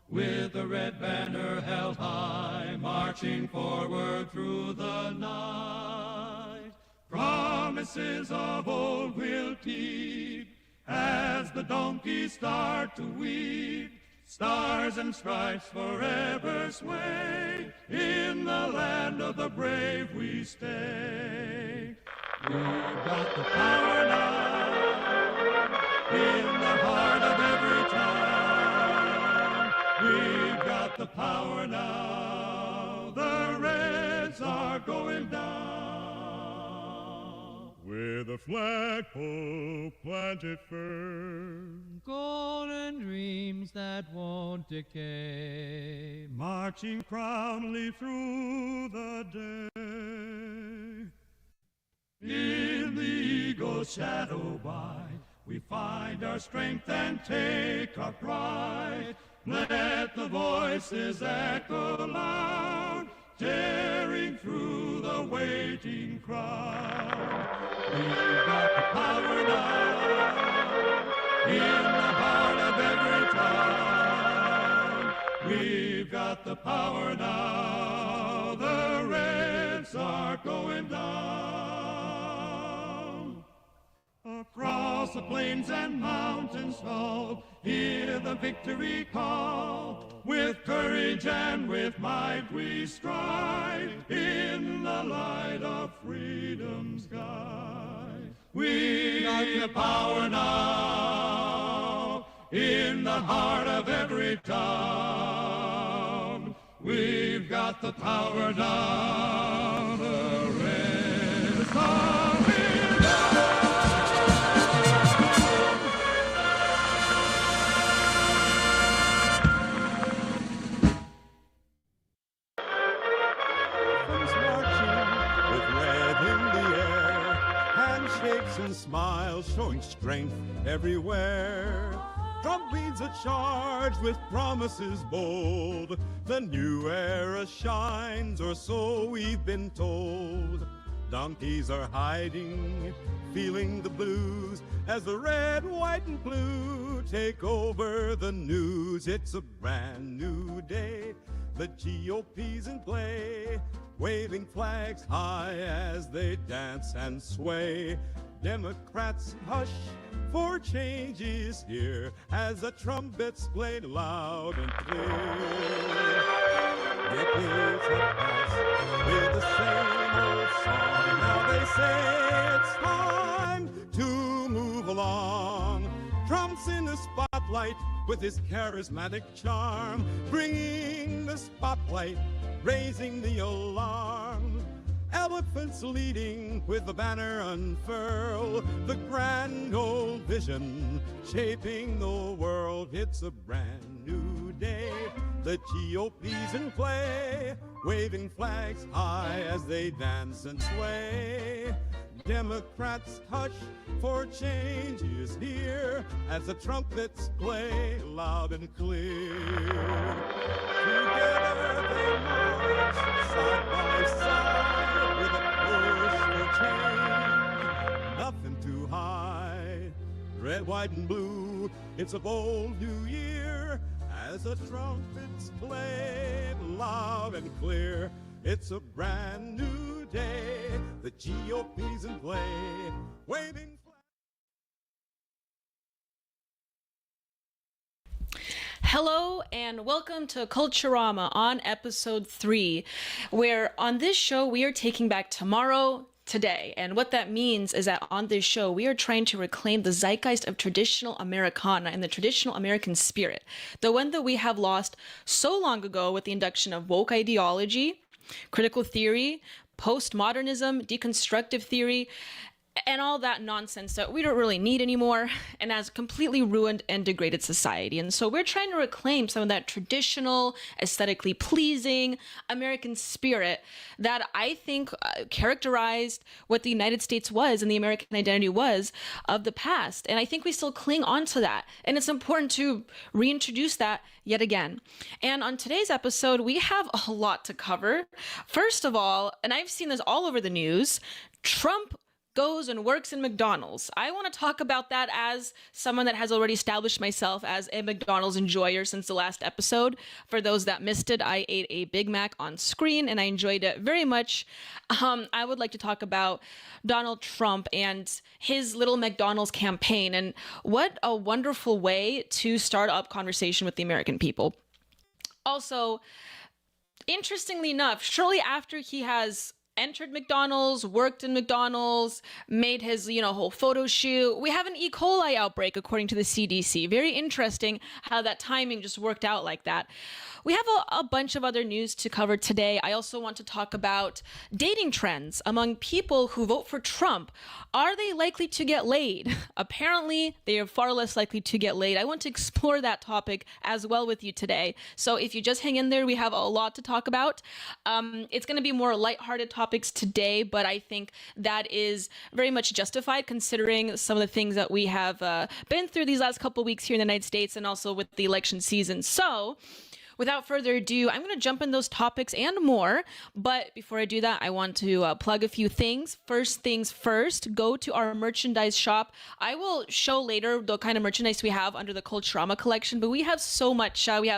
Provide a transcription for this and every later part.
with the red banner held high, marching forward through the night. Promises of old we'll keep as the donkeys start to weep. Stars and stripes forever sway, in the land of the brave we stay. We've got the power now, in the heart of every town. We've got the power now, the Reds are going down. With a flagpole planted firm, golden dreams that won't decay, marching proudly through the day. In the eagle's shadow wide, we find our strength and take our pride. Let the voices echo loud, tearing through the waiting crowd. We've got the power now, in the heart of every town. We've got the power now, the Reds are going down. Across the plains and mountains tall, hear the victory call. With courage and with might we strive, in the light of freedom's guide. We got the power now, in the heart of every town. We've got the power now, the Reds are here now. Shakes and smiles, showing strength everywhere. Trump leads a charge with promises bold. The new era shines, or so we've been told. Donkeys are hiding, feeling the blues, as the red, white, and blue take over the news. It's a brand new day, the GOP's in play, waving flags high as they dance and sway. Democrats hush, for change is here, as the trumpets play loud and clear. Decades have passed with the same old song. Now they say it's time to move along. Trump's in the spotlight with his charismatic charm, bringing the spotlight, raising the alarm. Elephants leading with the banner unfurled, the grand old vision shaping the world. It's a brand new day, the GOP's in play, waving flags high as they dance and sway. Democrats hush, for change is here, as the trumpets play loud and clear. Together they march, side by side, with a push for change. Nothing too high, red, white, and blue. It's a bold new year, as the trumpets play loud and clear. It's a brand new day, the GOP's in play, waving. Hello and welcome to Culturama on episode 3, where on this show we are taking back tomorrow today. And what that means is that on this show we are trying to reclaim the zeitgeist of traditional Americana and the traditional American spirit, the one that we have lost so long ago with the induction of woke ideology, critical theory, postmodernism, deconstructive theory, and all that nonsense that we don't really need anymore, and has completely ruined and degraded society. And so we're trying to reclaim some of that traditional, aesthetically pleasing American spirit that I think characterized what the United States was and the American identity was of the past. And I think we still cling on to that. And it's important to reintroduce that yet again. And on today's episode, we have a lot to cover. First of all, and I've seen this all over the news, Trump goes and works in McDonald's. I want to talk about that as someone that has already established myself as a McDonald's enjoyer since the last episode. For those that missed it, I ate a Big Mac on screen and I enjoyed it very much. I would like to talk about Donald Trump and his little McDonald's campaign, and what a wonderful way to start up conversation with the American people. Also, interestingly enough, shortly after he has entered McDonald's, worked in McDonald's, made his, whole photo shoot, we have an E. coli outbreak, according to the CDC. Very interesting how that timing just worked out like that. We have a bunch of other news to cover today. I also want to talk about dating trends among people who vote for Trump. Are they likely to get laid? Apparently, they are far less likely to get laid. I want to explore that topic as well with you today. So if you just hang in there, we have a lot to talk about. It's going to be more lighthearted topics today, but I think that is very much justified considering some of the things that we have been through these last couple of weeks here in the United States and also with the election season. So without further ado, I'm going to jump in those topics and more. But before I do that, I want to plug a few things. First things first, go to our merchandise shop. I will show later the kind of merchandise we have under the Culturama collection, but we have so much. We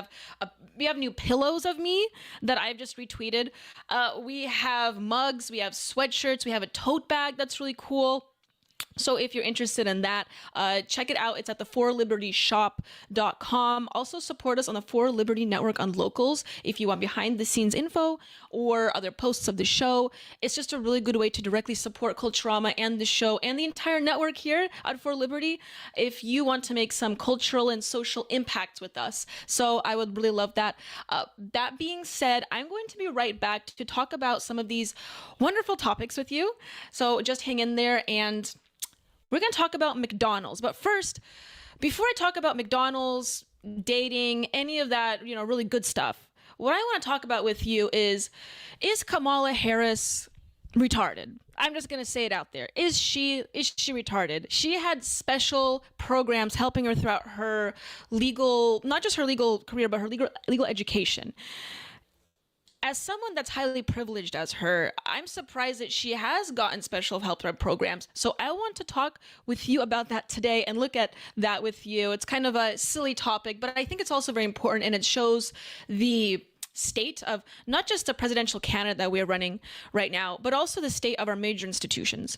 have new pillows of me that I've just retweeted. We have mugs, we have sweatshirts, we have a tote bag that's really cool. So if you're interested in that, check it out. It's at the forlibertyshop.com. Also support us on the For Liberty Network on Locals if you want behind the scenes info or other posts of the show. It's just a really good way to directly support Culturama and the show and the entire network here at For Liberty if you want to make some cultural and social impacts with us. So I would really love that. That being said, I'm going to be right back to talk about some of these wonderful topics with you. So just hang in there, and we're going to talk about McDonald's. But first, before I talk about McDonald's, dating, any of that, really good stuff, what I want to talk about with you is Kamala Harris retarded? I'm just going to say it out there. Is she retarded? She had special programs helping her throughout her legal, not just her legal career, but her legal education. As someone that's highly privileged as her, I'm surprised that she has gotten special health programs. So I want to talk with you about that today and look at that with you. It's kind of a silly topic, but I think it's also very important, and it shows the state of not just the presidential candidate that we are running right now, but also the state of our major institutions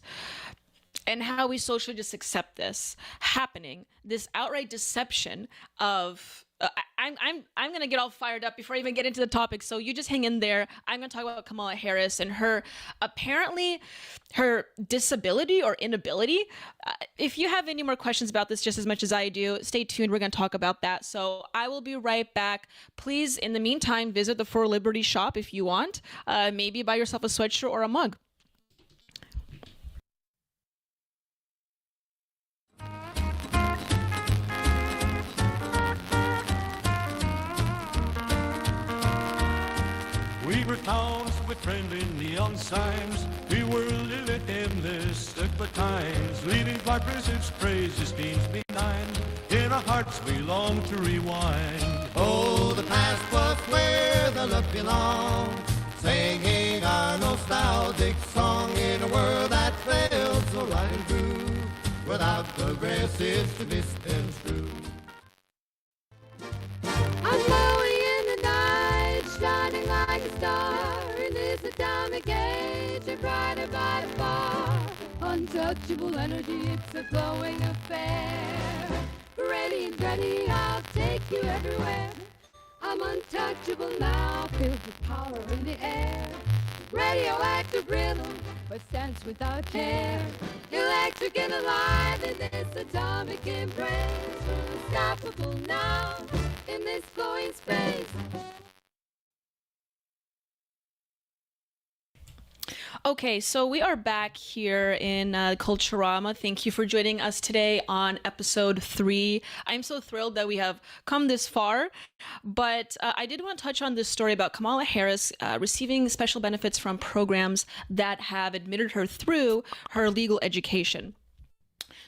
and how we socially just accept this happening, this outright deception of I'm going to get all fired up before I even get into the topic. So you just hang in there. I'm going to talk about Kamala Harris and her disability or inability. If you have any more questions about this just as much as I do, stay tuned. We're going to talk about that. So I will be right back. Please, in the meantime, visit the For Liberty shop if you want. Maybe buy yourself a sweatshirt or a mug. We were towns with friendly neon signs. We were living in this but times, leaving Barbara's praises themes behind. In our hearts we long to rewind. Oh, the past was where the love belonged, singing our nostalgic song in a world that felt so right and true, without progressives to misconstrue. I'm glowing in the night, shining like a star in this atomic age, and brighter by the far. Untouchable energy, it's a glowing affair. Ready, ready, I'll take you everywhere. I'm untouchable now, filled with power in the air. Radioactive rhythm, but stands without care. Electric and alive in this atomic embrace. Unstoppable now in this glowing space. Okay, so we are back here in Culturama. Thank you for joining us today on episode 3. I'm so thrilled that we have come this far, but I did want to touch on this story about Kamala Harris receiving special benefits from programs that have admitted her through her legal education.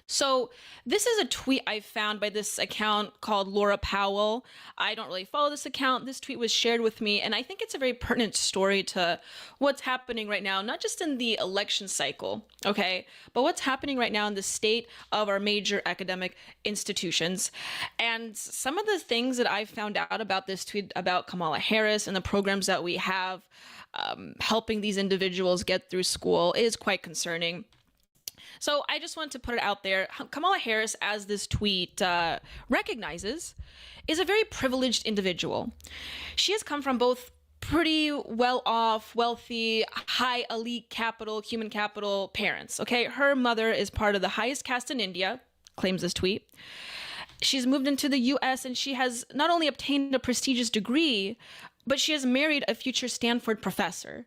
So this is a tweet I found by this account called Laura Powell. I don't really follow this account. This tweet was shared with me, and I think it's a very pertinent story to what's happening right now, not just in the election cycle, okay, but what's happening right now in the state of our major academic institutions. And some of the things that I found out about this tweet about Kamala Harris and the programs that we have helping these individuals get through school is quite concerning. So I just want to put it out there. Kamala Harris, as this tweet recognizes, is a very privileged individual. She has come from both pretty well-off, wealthy, high elite capital, human capital parents, okay? Her mother is part of the highest caste in India, claims this tweet. She's moved into the US and she has not only obtained a prestigious degree, but she has married a future Stanford professor.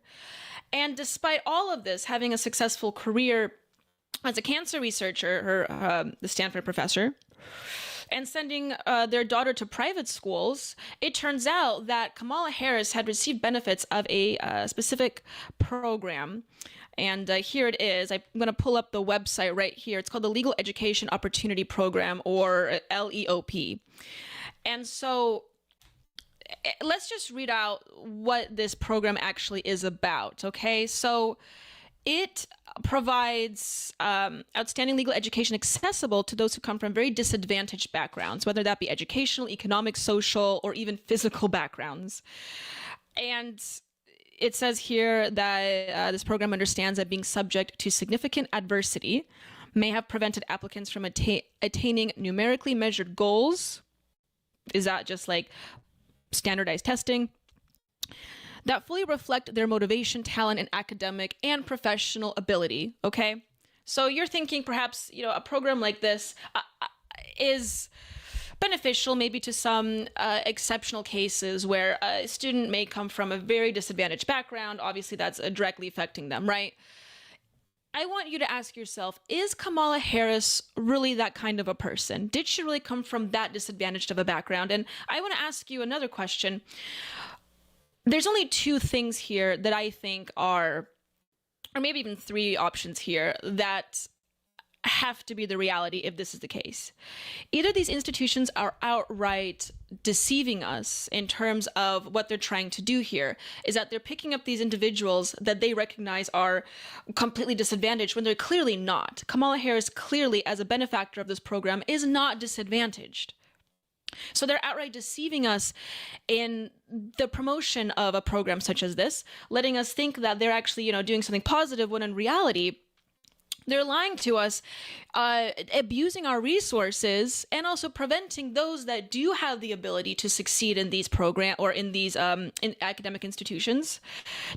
And despite all of this, having a successful career as a cancer researcher, the Stanford professor, and sending their daughter to private schools, it turns out that Kamala Harris had received benefits of a specific program. And here it is. I'm going to pull up the website right here. It's called the Legal Education Opportunity Program, or LEOP. And so let's just read out what this program actually is about, okay? So it provides outstanding legal education accessible to those who come from very disadvantaged backgrounds, whether that be educational, economic, social, or even physical backgrounds. And it says here that this program understands that being subject to significant adversity may have prevented applicants from attaining numerically measured goals. Is that just like standardized testing? That fully reflect their motivation, talent, and academic and professional ability, okay? So you're thinking perhaps, a program like this is beneficial maybe to some exceptional cases where a student may come from a very disadvantaged background. Obviously, that's directly affecting them, right? I want you to ask yourself, is Kamala Harris really that kind of a person? Did she really come from that disadvantaged of a background? And I want to ask you another question. There's only two things here that I think are, or maybe even three options here, that have to be the reality if this is the case. Either these institutions are outright deceiving us in terms of what they're trying to do here, is that they're picking up these individuals that they recognize are completely disadvantaged when they're clearly not. Kamala Harris clearly, as a benefactor of this program, is not disadvantaged. So they're outright deceiving us in the promotion of a program such as this, letting us think that they're actually, doing something positive, when in reality, they're lying to us, abusing our resources, and also preventing those that do have the ability to succeed in these programs or in these in academic institutions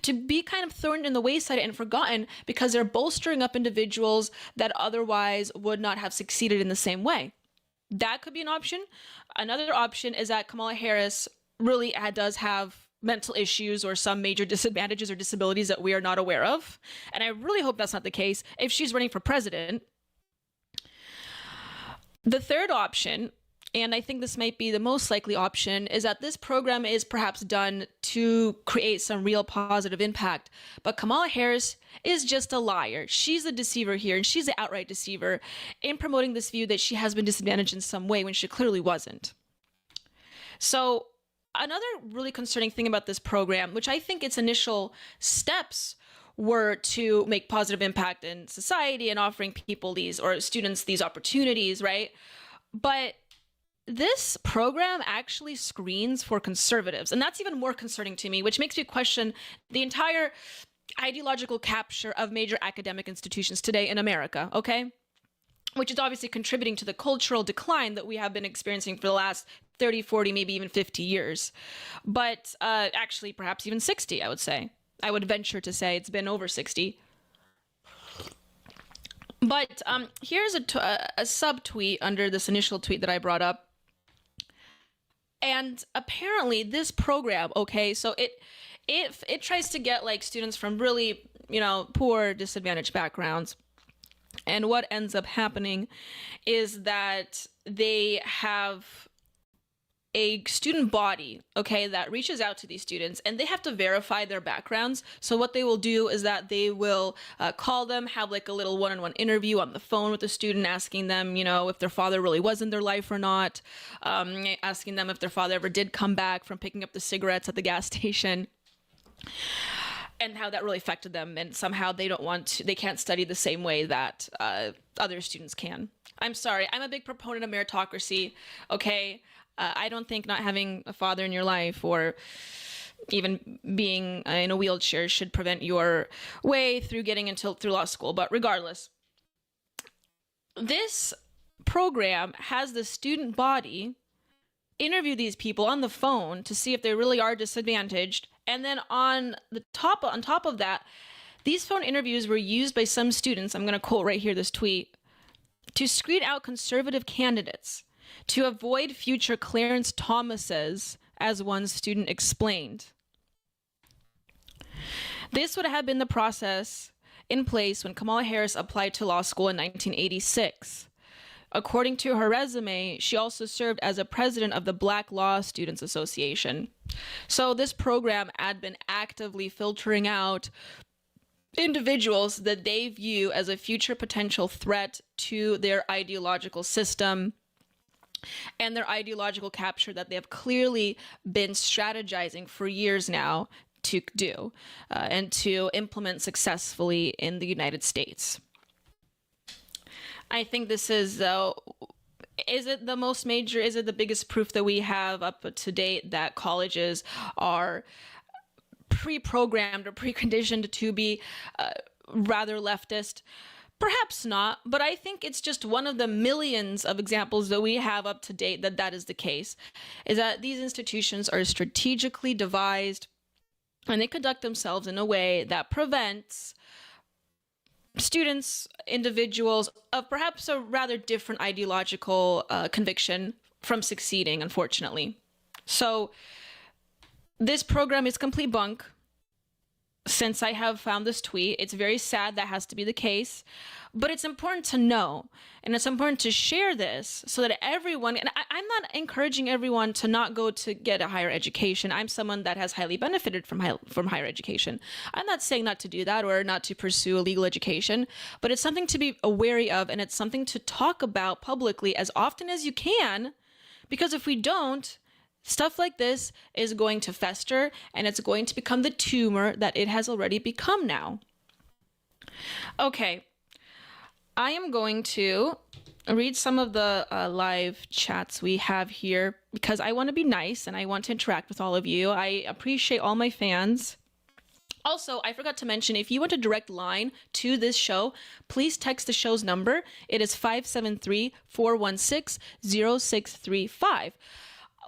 to be kind of thrown in the wayside and forgotten because they're bolstering up individuals that otherwise would not have succeeded in the same way. That could be an option. Another option is that Kamala Harris really does have mental issues or some major disadvantages or disabilities that we are not aware of. And I really hope that's not the case if she's running for president. The third option, and I think this might be the most likely option, is that this program is perhaps done to create some real positive impact. But Kamala Harris is just a liar. She's a deceiver here, and she's the outright deceiver in promoting this view that she has been disadvantaged in some way when she clearly wasn't. So another really concerning thing about this program, which I think its initial steps were to make positive impact in society and offering people students these opportunities, right? But this program actually screens for conservatives, and that's even more concerning to me, which makes me question the entire ideological capture of major academic institutions today in America, okay? Which is obviously contributing to the cultural decline that we have been experiencing for the last 30, 40, maybe even 50 years. But actually, perhaps even 60, I would say. I would venture to say it's been over 60. But here's a sub-tweet under this initial tweet that I brought up. And apparently this program, okay, so it tries to get like students from really, poor, disadvantaged backgrounds. And what ends up happening is that they have a student body, okay, that reaches out to these students, and they have to verify their backgrounds. So what they will do is that they will call them, have like a little one-on-one interview on the phone with the student, asking them, you know, if their father really was in their life or not, asking them if their father ever did come back from picking up the cigarettes at the gas station, and how that really affected them, and somehow they can't study the same way that other students can. I'm sorry, I'm a big proponent of meritocracy, okay? I don't think not having a father in your life or even being in a wheelchair should prevent your way through getting through law school. But regardless, this program has the student body interview these people on the phone to see if they really are disadvantaged. And then on top of that, these phone interviews were used by some students, I'm going to quote right here this tweet, to screen out conservative candidates to avoid future Clarence Thomases, as one student explained. This would have been the process in place when Kamala Harris applied to law school in 1986. According to her resume, she also served as a president of the Black Law Students Association. So this program had been actively filtering out individuals that they view as a future potential threat to their ideological system and their ideological capture that they have clearly been strategizing for years now to do and to implement successfully in the United States. I think this is it the most major, is it the biggest proof that we have up to date that colleges are pre-programmed or preconditioned to be rather leftist? Perhaps not, but I think it's just one of the millions of examples that we have up to date that is the case, is that these institutions are strategically devised and they conduct themselves in a way that prevents students, individuals of perhaps a rather different ideological conviction from succeeding, unfortunately. So this program is complete bunk. Since I have found this tweet, it's very sad that has to be the case, but it's important to know, and it's important to share this so that everyone, and I'm not encouraging everyone to not go to get a higher education. I'm someone that has highly benefited from higher education. I'm not saying not to do that or not to pursue a legal education, but it's something to be wary of, and it's something to talk about publicly as often as you can, because if we don't, stuff like this is going to fester and it's going to become the tumor that it has already become now. Okay, I am going to read some of the live chats we have here because I want to be nice and I want to interact with all of you. I appreciate all my fans. Also, I forgot to mention, if you want a direct line to this show, please text the show's number. It is 573-416-0635.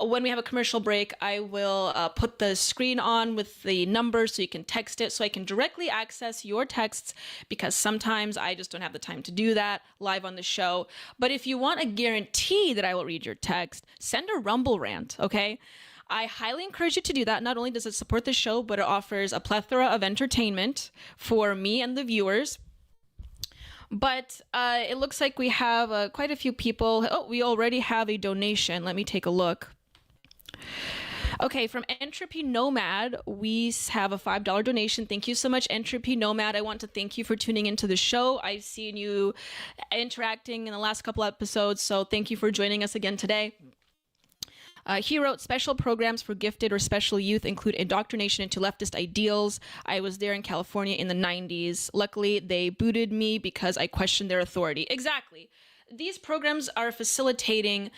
When we have a commercial break, I will put the screen on with the number so you can text it so I can directly access your texts, because sometimes I just don't have the time to do that live on the show. But if you want a guarantee that I will read your text, send a Rumble rant, okay? I highly encourage you to do that. Not only does it support the show, but it offers a plethora of entertainment for me and the viewers. But it looks like we have quite a few people. Oh, we already have a donation. Let me take a look. Okay, from Entropy Nomad, we have a $5 donation. Thank you so much, Entropy Nomad. I want to thank you for tuning into the show. I've seen you interacting in the last couple episodes, so thank you for joining us again today. He wrote, special programs for gifted or special youth include indoctrination into leftist ideals. I was there in California in the 90s. Luckily, they booted me because I questioned their authority. Exactly. These programs are facilitating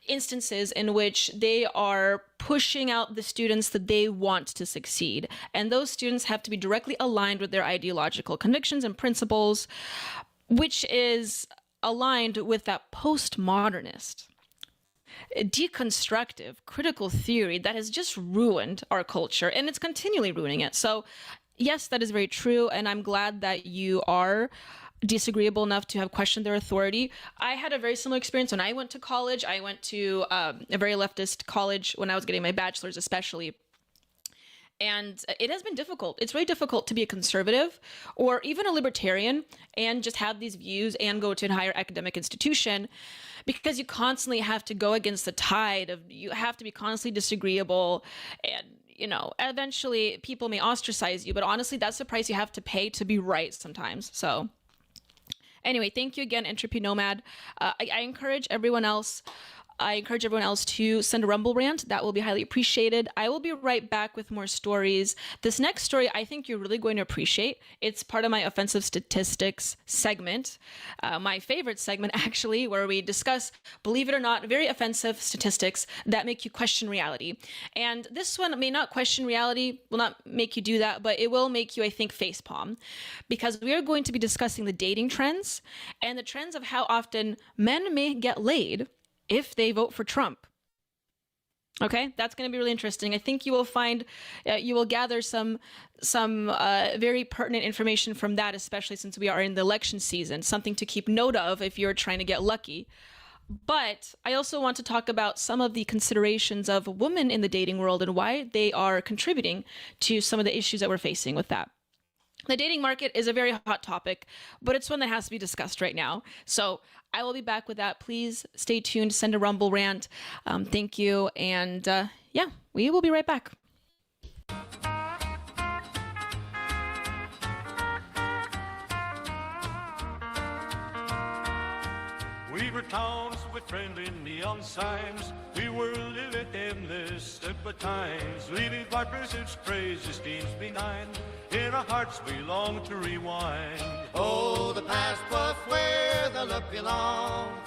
instances in which they are pushing out the students that they want to succeed. And those students have to be directly aligned with their ideological convictions and principles, which is aligned with that postmodernist, deconstructive, critical theory that has just ruined our culture, and it's continually ruining it. So, yes, that is very true, and I'm glad that you are disagreeable enough to have questioned their authority. I had a very similar experience when I went to college. I went to a very leftist college when I was getting my bachelor's, especially. And it has been difficult. It's really difficult to be a conservative or even a libertarian and just have these views and go to a higher academic institution, because you constantly have to go against the tide of, you have to be constantly disagreeable, and eventually people may ostracize you, but honestly, that's the price you have to pay to be right sometimes. So anyway, thank you again, Entropy Nomad. I encourage everyone else to send a Rumble rant. That will be highly appreciated. I will be right back with more stories. This next story, I think you're really going to appreciate. It's part of my offensive statistics segment, my favorite segment, actually, where we discuss, believe it or not, very offensive statistics that make you question reality. And this one may not question reality, will not make you do that, but it will make you, I think, facepalm, because we are going to be discussing the dating trends and the trends of how often men may get laid if they vote for Trump. Okay, that's going to be really interesting. I think you will find, you will gather some very pertinent information from that, especially since we are in the election season, something to keep note of if you're trying to get lucky. But I also want to talk about some of the considerations of women in the dating world and why they are contributing to some of the issues that we're facing with that. The dating market is a very hot topic, but it's one that has to be discussed right now. So I will be back with that. Please stay tuned. Send a Rumble rant. Thank you. And yeah, we will be right back. We were towns with friendly neon signs. We were living endless simple times. Leaving our pursuits, praises, deeds benign. In our hearts we long to rewind. Oh, the past was where the love belonged.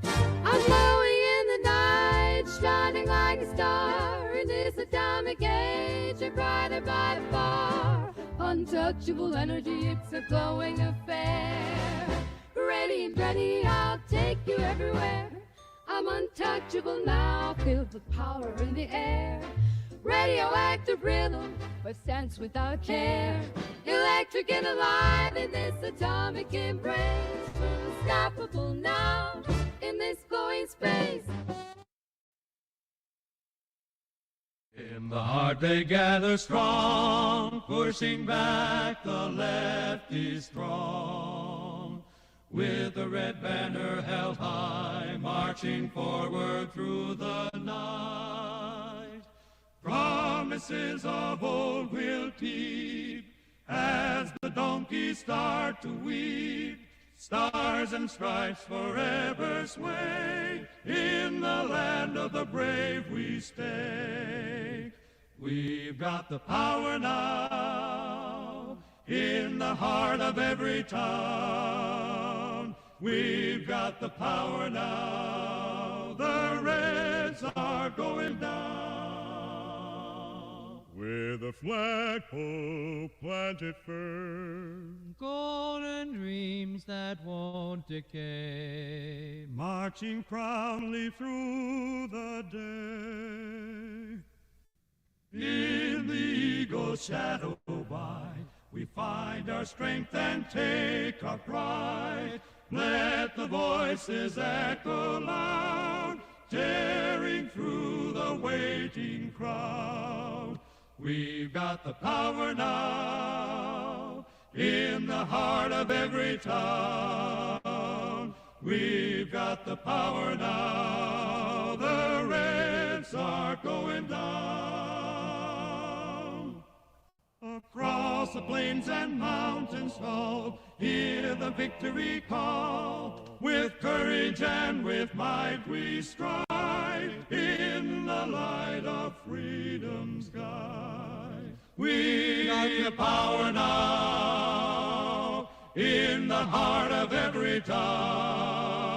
I'm glowing in the night, shining like a star in this atomic age, and brighter by far. Untouchable energy, it's a glowing affair. Ready, I'll take you everywhere. I'm untouchable now, filled with power in the air. Radioactive rhythm, but stands without care. Electric and alive in this atomic embrace. Unstoppable now in this glowing space. In the heart they gather strong, pushing back the lefty strong. With the red banner held high, marching forward through the night. Promises of old will keep as the donkeys start to weep. Stars and stripes forever sway. In the land of the brave we stay. We've got the power now in the heart of every town. We've got the power now. The Reds are going down. With a flagpole planted firm, Golden dreams that won't decay, Marching proudly through the day. In the eagle's shadow by, we find our strength and take our pride. Let the voices echo loud, tearing through the waiting crowd. We've got the power now in the heart of every town. We've got the power now. The Reds are going down. Across the plains and mountains tall, hear the victory call. With courage and with might we strive in the light of freedom's guide. We got the power now in the heart of every town.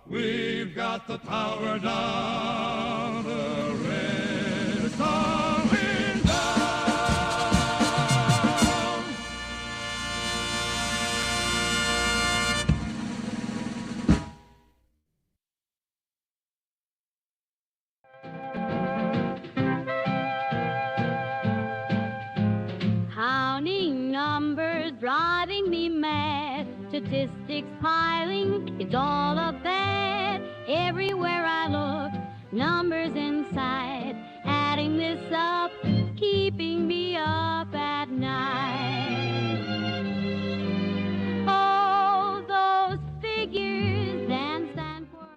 We've got the power now. The Reds are going down. Counting numbers driving me mad. Statistics piling, it's all a fad. Everywhere I look, numbers inside. up, keeping me up at night. Oh, those figures and stand for...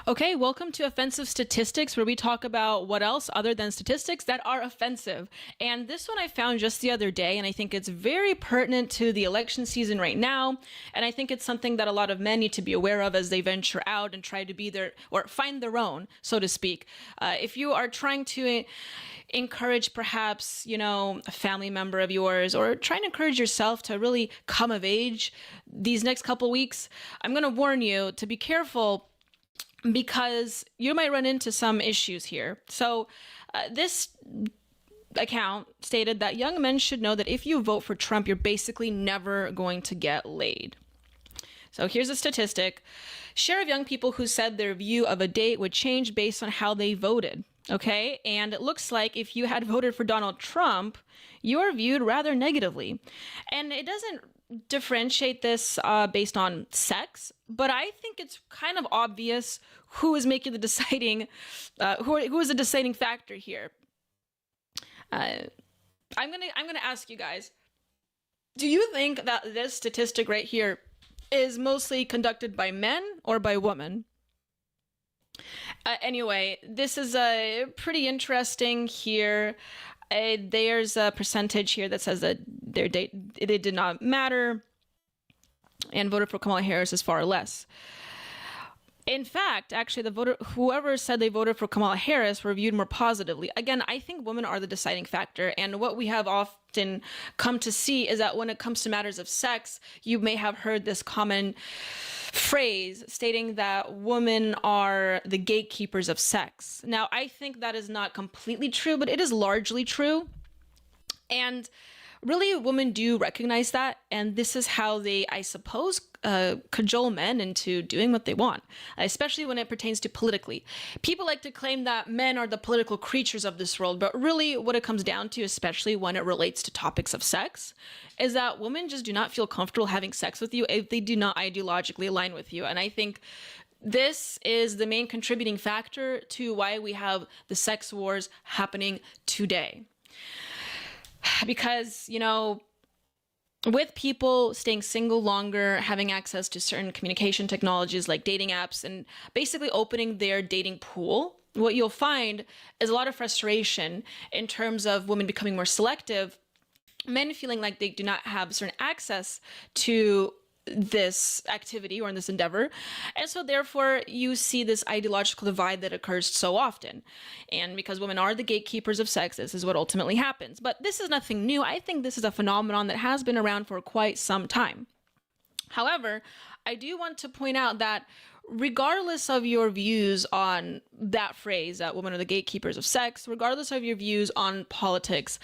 Okay, welcome to Offensive Statistics, where we talk about what else other than statistics that are offensive. And this one I found just the other day, and I think it's very pertinent to the election season right now. And I think it's something that a lot of men need to be aware of as they venture out and try to be their, or find their own, so to speak. If you are trying to encourage perhaps, a family member of yours, or trying to encourage yourself to really come of age these next couple weeks, I'm going to warn you to be careful, because you might run into some issues here. So this account stated that young men should know that if you vote for Trump, you're basically never going to get laid. So here's a statistic. Share of young people who said their view of a date would change based on how they voted. Okay, and it looks like if you had voted for Donald Trump, you are viewed rather negatively. And it doesn't differentiate this based on sex, but I think it's kind of obvious who is making the deciding, who is a deciding factor here. I'm gonna ask you guys, do you think that this statistic right here is mostly conducted by men or by women? Anyway, this is pretty interesting here. There's a percentage here that says that their date, it did not matter, and voted for Kamala Harris is far less. In fact, actually, whoever said they voted for Kamala Harris were viewed more positively. Again, I think women are the deciding factor, and what we have often come to see is that when it comes to matters of sex, you may have heard this common phrase stating that women are the gatekeepers of sex. Now, I think that is not completely true, but it is largely true. And really, women do recognize that, and this is how they, I suppose, cajole men into doing what they want, especially when it pertains to politically. People like to claim that men are the political creatures of this world, but really what it comes down to, especially when it relates to topics of sex, is that women just do not feel comfortable having sex with you if they do not ideologically align with you. And I think this is the main contributing factor to why we have the sex wars happening today. Because, with people staying single longer, having access to certain communication technologies like dating apps, and basically opening their dating pool, what you'll find is a lot of frustration in terms of women becoming more selective, men feeling like they do not have certain access to this activity or in this endeavor. And so therefore you see this ideological divide that occurs so often. And because women are the gatekeepers of sex, this is what ultimately happens. But this is nothing new. I think this is a phenomenon that has been around for quite some time. However, I do want to point out that regardless of your views on that phrase, that women are the gatekeepers of sex, regardless of your views on politics,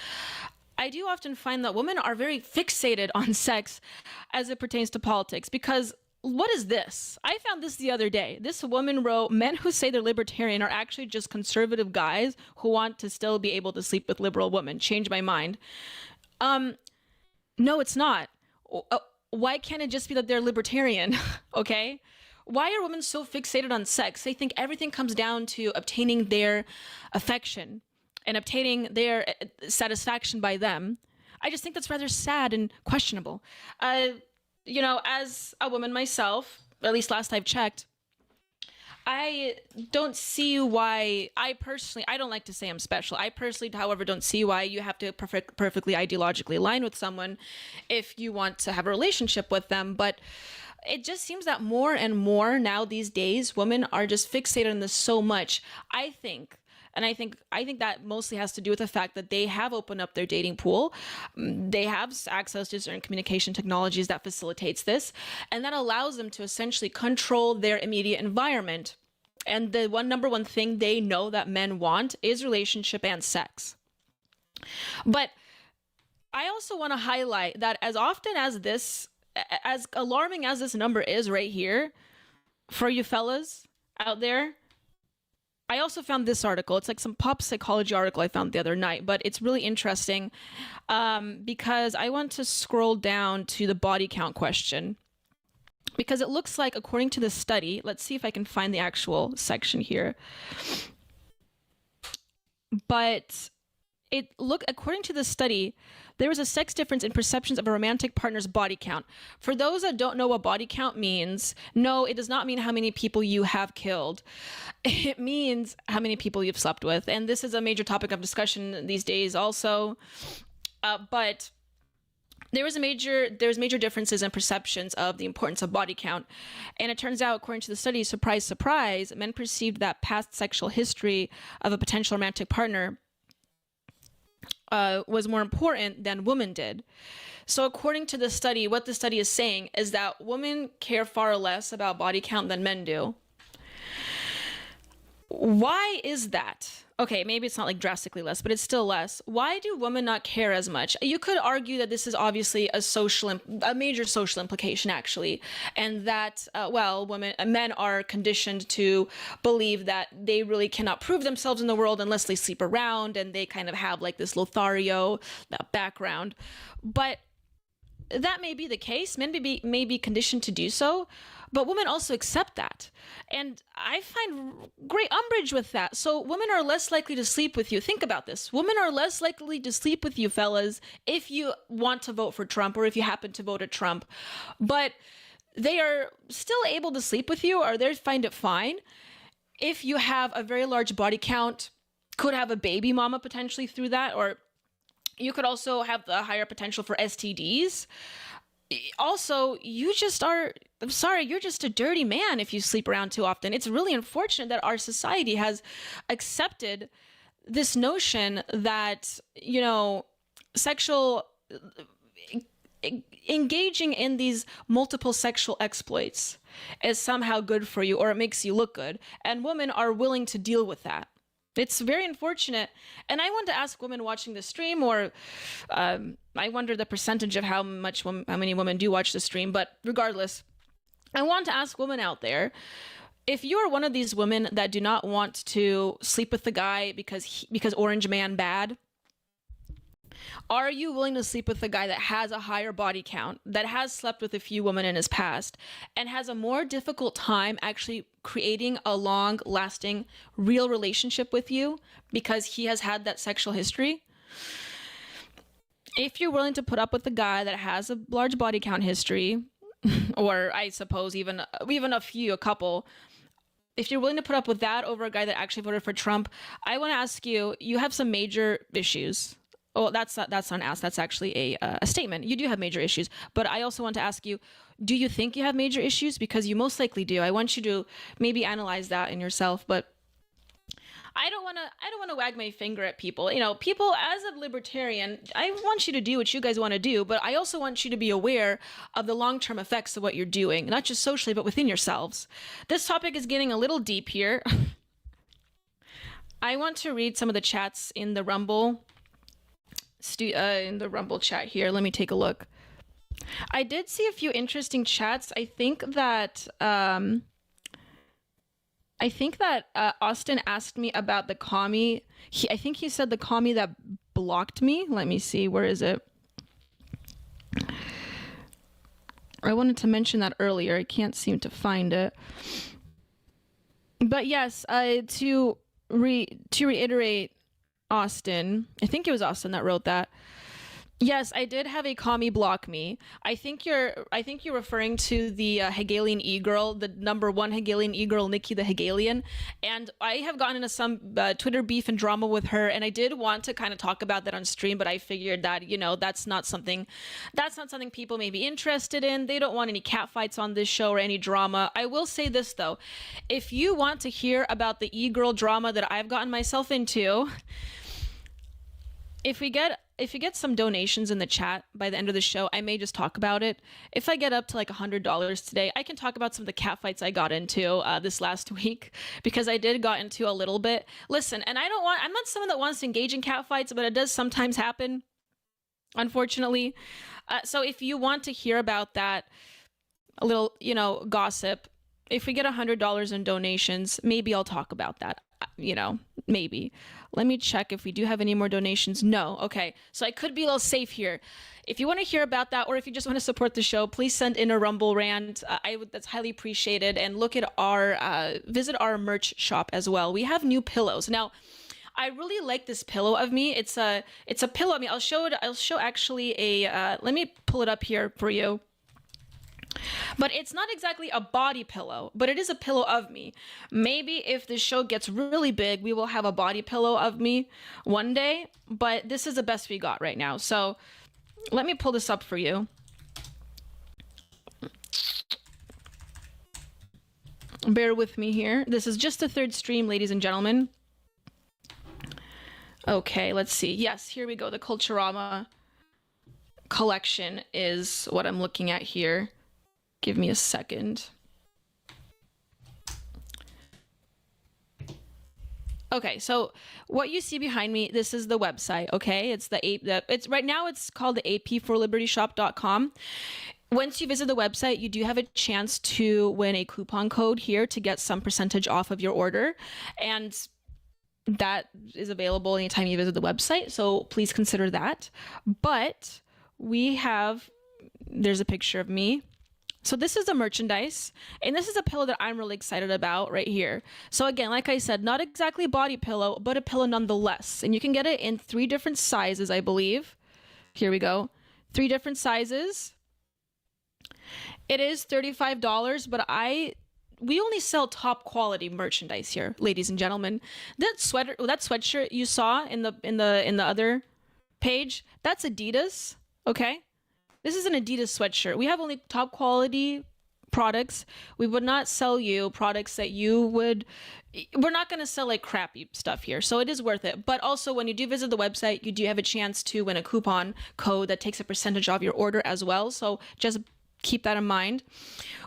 I do often find that women are very fixated on sex as it pertains to politics, because what is this? I found this the other day. This woman wrote, men who say they're libertarian are actually just conservative guys who want to still be able to sleep with liberal women. Change my mind. No, it's not. Why can't it just be that they're libertarian? Okay? Why are women so fixated on sex? They think everything comes down to obtaining their affection and obtaining their satisfaction by them. I just think that's rather sad and questionable. As a woman myself, at least last I've checked, I don't see why, I don't like to say I'm special. I personally, however, don't see why you have to perfectly ideologically align with someone if you want to have a relationship with them. But it just seems that more and more now these days, women are just fixated on this so much. I think that mostly has to do with the fact that they have opened up their dating pool. They have access to certain communication technologies that facilitates this, and that allows them to essentially control their immediate environment. And the number one thing they know that men want is relationship and sex. But I also want to highlight that as often as this, as alarming as this number is right here, for you fellas out there, I also found this article. It's like some pop psychology article I found the other night, but it's really interesting because I want to scroll down to the body count question, because it looks like, according to the study, let's see if I can find the actual section here. but according to the study, there was a sex difference in perceptions of a romantic partner's body count. For those that don't know what body count means, no, it does not mean how many people you have killed. It means how many people you've slept with. And this is a major topic of discussion these days also. But there's major differences in perceptions of the importance of body count. And it turns out, according to the study, surprise, surprise, men perceived that past sexual history of a potential romantic partner was more important than women did. So according to the study, what the study is saying is that women care far less about body count than men do. Why is that? Okay, maybe it's not like drastically less, but it's still less. Why do women not care as much? You could argue that this is obviously a major social implication, actually, and that, men are conditioned to believe that they really cannot prove themselves in the world unless they sleep around, and they kind of have like this Lothario background. But that may be the case. Men may be conditioned to do so, but women also accept that. And I find great umbrage with that. So women are less likely to sleep with you. Think about this. Women are less likely to sleep with you, fellas, if you want to vote for Trump or if you happen to vote at Trump. But they are still able to sleep with you, or they find it fine if you have a very large body count, could have a baby mama potentially through that, or you could also have the higher potential for STDs. Also, you're just a dirty man if you sleep around too often. It's really unfortunate that our society has accepted this notion that, engaging in these multiple sexual exploits is somehow good for you, or it makes you look good. And women are willing to deal with that. It's very unfortunate. And I want to ask women watching the stream, or I wonder the percentage of how many women do watch the stream. But regardless, I want to ask women out there, if you're one of these women that do not want to sleep with the guy because Orange Man bad, are you willing to sleep with a guy that has a higher body count, that has slept with a few women in his past, and has a more difficult time actually creating a long-lasting, real relationship with you because he has had that sexual history? If you're willing to put up with a guy that has a large body count history, or I suppose even a couple, if you're willing to put up with that over a guy that actually voted for Trump, I want to ask you, you have some major issues. Oh, that's not asked. That's actually a statement. You do have major issues. But I also want to ask you, do you think you have major issues? Because you most likely do. I want you to maybe analyze that in yourself. But I don't want to wag my finger at people. People, as a libertarian, I want you to do what you guys want to do. But I also want you to be aware of the long-term effects of what you're doing, not just socially, but within yourselves. This topic is getting a little deep here. I want to read some of the chats in the Rumble. In the Rumble chat here. Let me take a look. I did see a few interesting chats. I think that Austin asked me about the commie. I think he said the commie that blocked me. Let me see. Where is it? I wanted to mention that earlier. I can't seem to find it. But yes, to reiterate, Austin, I think it was Austin that wrote that. Yes, I did have a commie block me. I think you're referring to the Hegelian e-girl, the number one Hegelian e-girl, Nikki the Hegelian. And I have gotten into some Twitter beef and drama with her, and I did want to kind of talk about that on stream, but I figured that, that's not something people may be interested in. They don't want any catfights on this show or any drama. I will say this though, if you want to hear about the e-girl drama that I've gotten myself into, if we get some donations in the chat by the end of the show, I may just talk about it. If I get up to like $100 today, I can talk about some of the catfights I got into this last week, because I got into a little bit. Listen, and I'm not someone that wants to engage in catfights, but it does sometimes happen, unfortunately. So if you want to hear about that, a little, gossip, if we get $100 in donations, maybe I'll talk about that. Maybe. Let me check if we do have any more donations. No. Okay. So I could be a little safe here. If you want to hear about that, or if you just want to support the show, please send in a Rumble rant. That's highly appreciated. And visit our merch shop as well. We have new pillows. Now, I really like this pillow of me. It's a pillow of me. I'll show actually a let me pull it up here for you. But it's not exactly a body pillow, but it is a pillow of me. Maybe if the show gets really big, we will have a body pillow of me one day, but this is the best we got right now. So let me pull this up for you. Bear with me here. This is just the third stream, ladies and gentlemen. Okay, let's see. Yes, here we go. The Culturama collection is what I'm looking at here. Give me a second. Okay, so what you see behind me, this is the website, okay? It's it's right now it's called the apforlibertyshop.com. Once you visit the website, you do have a chance to win a coupon code here to get some percentage off of your order. And that is available anytime you visit the website, so please consider that. But there's a picture of me. So this is the merchandise, and this is a pillow that I'm really excited about right here. So again, like I said, not exactly a body pillow, but a pillow nonetheless. And you can get it in 3 different sizes, I believe. Here we go. 3 different sizes. It is $35, but we only sell top quality merchandise here, ladies and gentlemen. That sweatshirt you saw in the other page, that's Adidas, okay? This is an Adidas sweatshirt. We have only top quality products. We would not sell you products that we're not going to sell like crappy stuff here. So it is worth it. But also when you do visit the website, you do have a chance to win a coupon code that takes a percentage off your order as well. So just keep that in mind.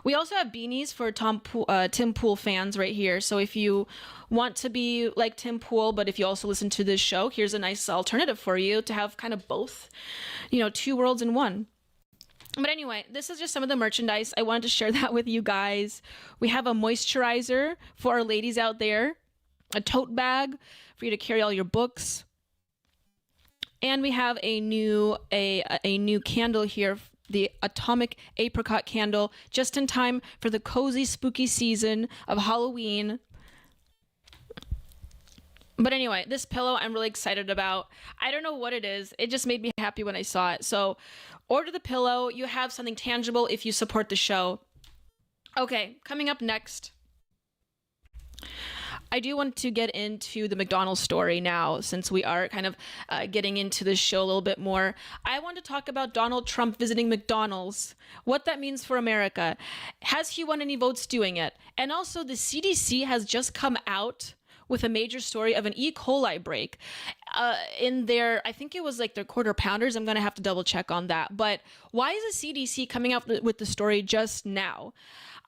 We also have beanies for Tim Pool fans right here. So if you want to be like Tim Pool, but if you also listen to this show, here's a nice alternative for you to have kind of both, 2 worlds in one. But anyway, this is just some of the merchandise. I wanted to share that with you guys. We have a moisturizer for our ladies out there, a tote bag for you to carry all your books. And we have a new candle here, the Atomic Apricot Candle, just in time for the cozy, spooky season of Halloween. But anyway, this pillow I'm really excited about. I don't know what it is. It just made me happy when I saw it. So order the pillow. You have something tangible if you support the show. Okay, coming up next, I do want to get into the McDonald's story now, since we are kind of getting into this show a little bit more. I want to talk about Donald Trump visiting McDonald's, what that means for America. Has he won any votes doing it? And also, the CDC has just come out with a major story of an E. coli break in their, I think it was like their quarter pounders. I'm going to have to double check on that. But why is the CDC coming out with the story just now?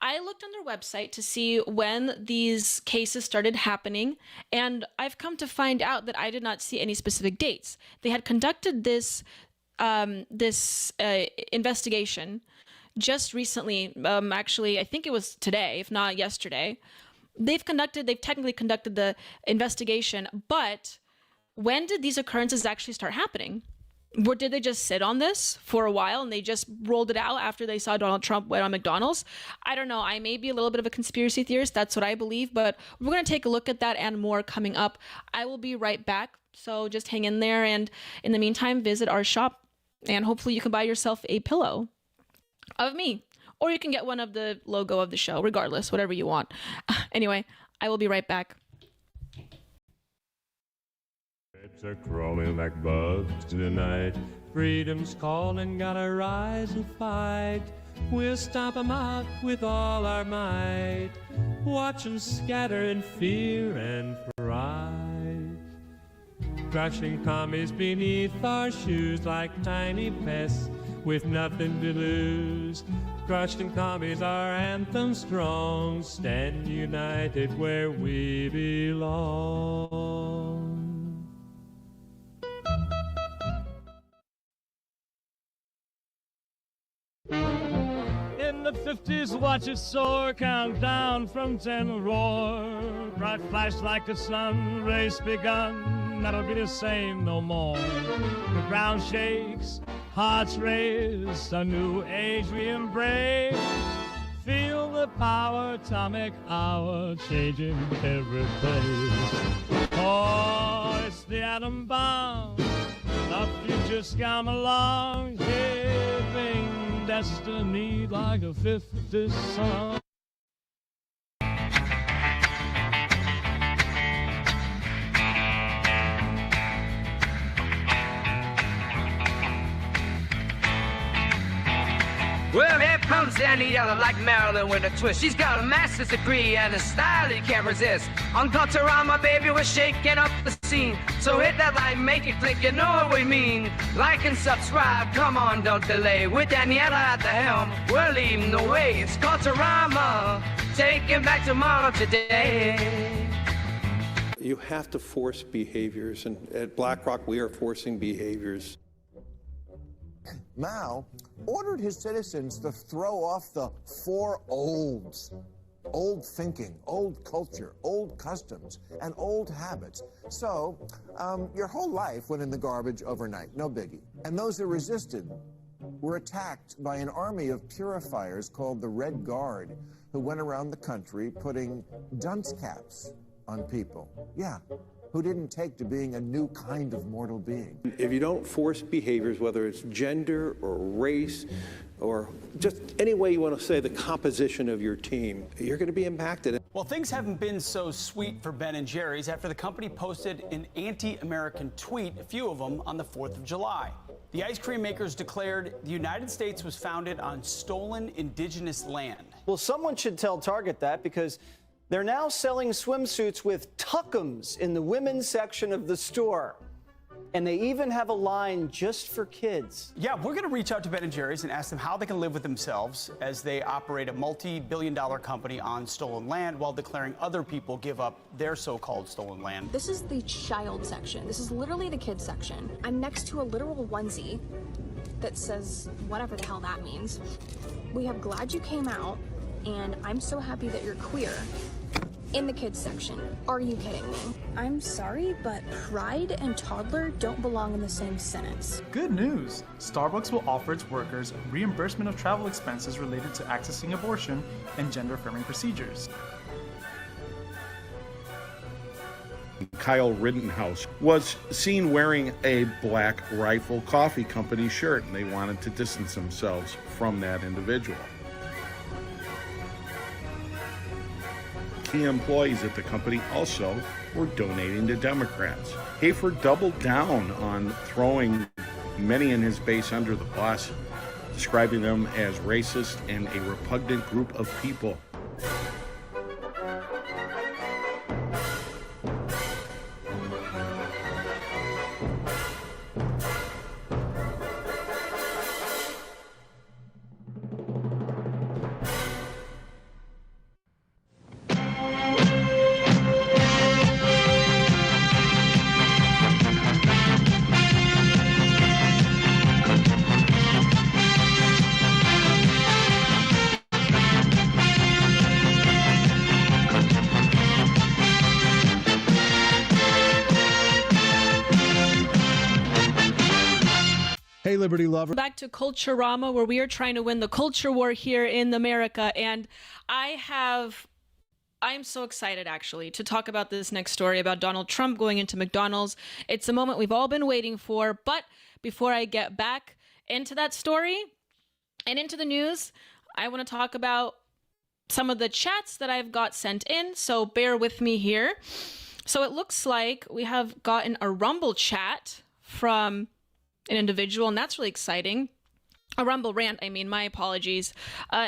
I looked on their website to see when these cases started happening, and I've come to find out that I did not see any specific dates. They had conducted this investigation just recently. Actually, I think it was today, if not yesterday. They've technically conducted the investigation, but when did these occurrences actually start happening? Did they just sit on this for a while and they just rolled it out after they saw Donald Trump went on McDonald's? I don't know. I may be a little bit of a conspiracy theorist. That's what I believe, but we're going to take a look at that and more coming up. I will be right back. So just hang in there. And in the meantime, visit our shop and hopefully you can buy yourself a pillow of me. Or you can get one of the logo of the show, regardless, whatever you want. Anyway, I will be right back. It's a crawling like bugs tonight. Freedom's calling, gotta rise and fight. We'll stomp 'em out with all our might. Watch 'em scatter in fear and fright. Crushing commies beneath our shoes like tiny pests with nothing to lose. Crushing commies, our anthem strong. Stand united where we belong. In the 50s, watch it soar, count down from 10 roar. Bright flash like a sun, race begun, that'll be the same no more. The ground shakes, hearts race, a new age we embrace. Feel the the power, atomic hour, changing every place. Oh, it's the atom bomb, the future's come along, shaping destiny like a 50 song. Well, here comes Daniela like Marilyn with a twist. She's got a master's degree and a style you can't resist. On Culturama, baby, we're shaking up the scene. So hit that like, make it click, you know what we mean. Like and subscribe, come on, don't delay. With Daniela at the helm, we're leading the way. It's Culturama, taking back tomorrow today. You have to force behaviors, and at BlackRock, we are forcing behaviors. Mao ordered his citizens to throw off the 4 olds. Old thinking, old culture, old customs, and old habits. So, your whole life went in the garbage overnight, no biggie. And those who resisted were attacked by an army of purifiers called the Red Guard, who went around the country putting dunce caps on people. Yeah. Who didn't take to being a new kind of mortal being. If you don't force behaviors, whether it's gender or race or just any way you want to say the composition of your team, you're going to be impacted. Well, things haven't been so sweet for Ben & Jerry's after the company posted an anti-American tweet, a few of them, on the 4th of July. The ice cream makers declared the United States was founded on stolen indigenous land. Well, someone should tell Target that, because they're now selling swimsuits with tuckums in the women's section of the store. And they even have a line just for kids. Yeah, we're going to reach out to Ben & Jerry's and ask them how they can live with themselves as they operate a multi-billion-dollar company on stolen land while declaring other people give up their so-called stolen land. This is the child section. This is literally the kids section. I'm next to a literal onesie that says whatever the hell that means. We have "Glad You Came Out" and "I'm so happy that you're queer" in the kids section. Are you kidding me? I'm sorry, but pride and toddler don't belong in the same sentence. Good news! Starbucks will offer its workers reimbursement of travel expenses related to accessing abortion and gender-affirming procedures. Kyle Rittenhouse was seen wearing a Black Rifle Coffee Company shirt, and they wanted to distance themselves from that individual. Key employees at the company also were donating to Democrats. Hafer doubled down on throwing many in his base under the bus, describing them as racist and a repugnant group of people. Hey, Liberty Lover. Back to Culturama, where we are trying to win the culture war here in America. And I'm so excited, actually, to talk about this next story about Donald Trump going into McDonald's. It's a moment we've all been waiting for. But before I get back into that story and into the news, I want to talk about some of the chats that I've got sent in. So bear with me here. So it looks like we have gotten a Rumble chat from an individual, and that's really exciting. A Rumble rant, my apologies.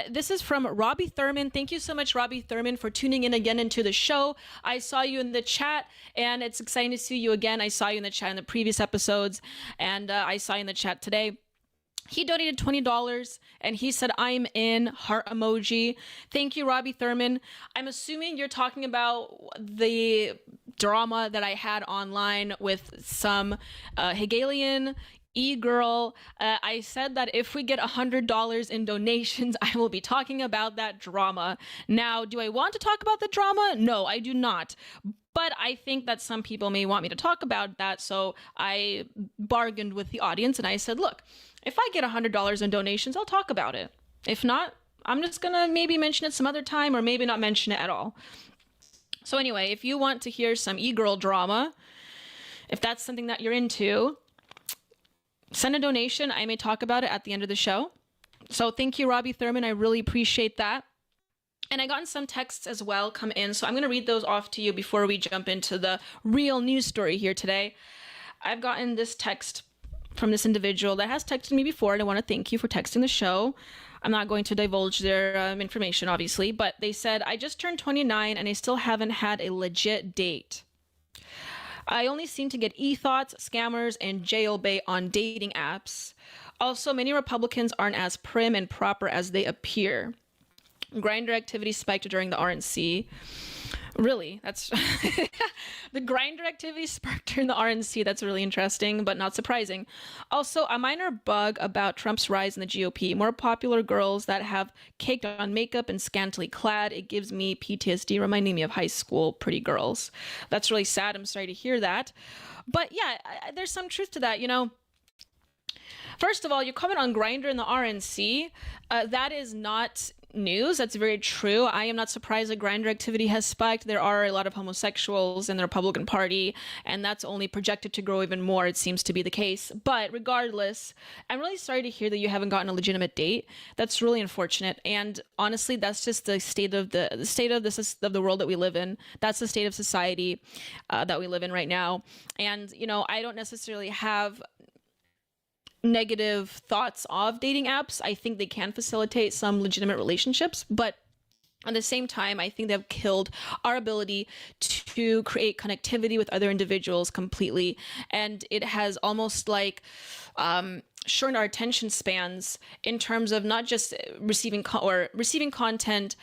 This is from Robbie Thurman. Thank you so much, Robbie Thurman, for tuning in again into the show. I saw you in the chat, and it's exciting to see you again. I saw you in the chat in the previous episodes, and I saw you in the chat today. He donated $20, and he said, "I'm in," heart emoji. Thank you, Robbie Thurman. I'm assuming you're talking about the drama that I had online with some Hegelian e-girl. I said that if we get $100 in donations, I will be talking about that drama. Now, do I want to talk about the drama? No, I do not. But I think that some people may want me to talk about that, so I bargained with the audience and I said, look, if I get $100 in donations, I'll talk about it. If not, I'm just gonna maybe mention it some other time, or maybe not mention it at all. So anyway, if you want to hear some e-girl drama, if that's something that you're into, send a donation. I may talk about it at the end of the show. So thank you, Robbie Thurman. I really appreciate that. And I gotten some texts as well come in, so I'm going to read those off to you before we jump into the real news story here today. I've gotten this text from this individual that has texted me before, and I want to thank you for texting the show. I'm not going to divulge their information, obviously, but they said, I just turned 29 and I still haven't had a legit date. I only seem to get e-thoughts, scammers, and jailbait on dating apps. Also, many Republicans aren't as prim and proper as they appear. Grindr activity spiked during the RNC. Really? That's the Grindr activity sparked during the RNC. That's really interesting, but not surprising. Also, a minor bug about Trump's rise in the GOP. More popular girls that have caked on makeup and scantily clad. It gives me PTSD, reminding me of high school pretty girls. That's really sad. I'm sorry to hear that. But yeah, there's some truth to that, you know. First of all, your comment on Grindr and the RNC, that is not news. That's very true. I am not surprised that Grindr activity has spiked. There are a lot of homosexuals in the Republican Party, and that's only projected to grow even more. It seems to be the case. But regardless, I'm really sorry to hear that you haven't gotten a legitimate date. That's really unfortunate. And honestly, that's just the state of the world that we live in. That's the state of society that we live in right now. And you know, I don't necessarily have negative thoughts of dating apps. I think they can facilitate some legitimate relationships, but at the same time, I think they've killed our ability to create connectivity with other individuals completely. And it has almost like shortened our attention spans in terms of not just receiving content,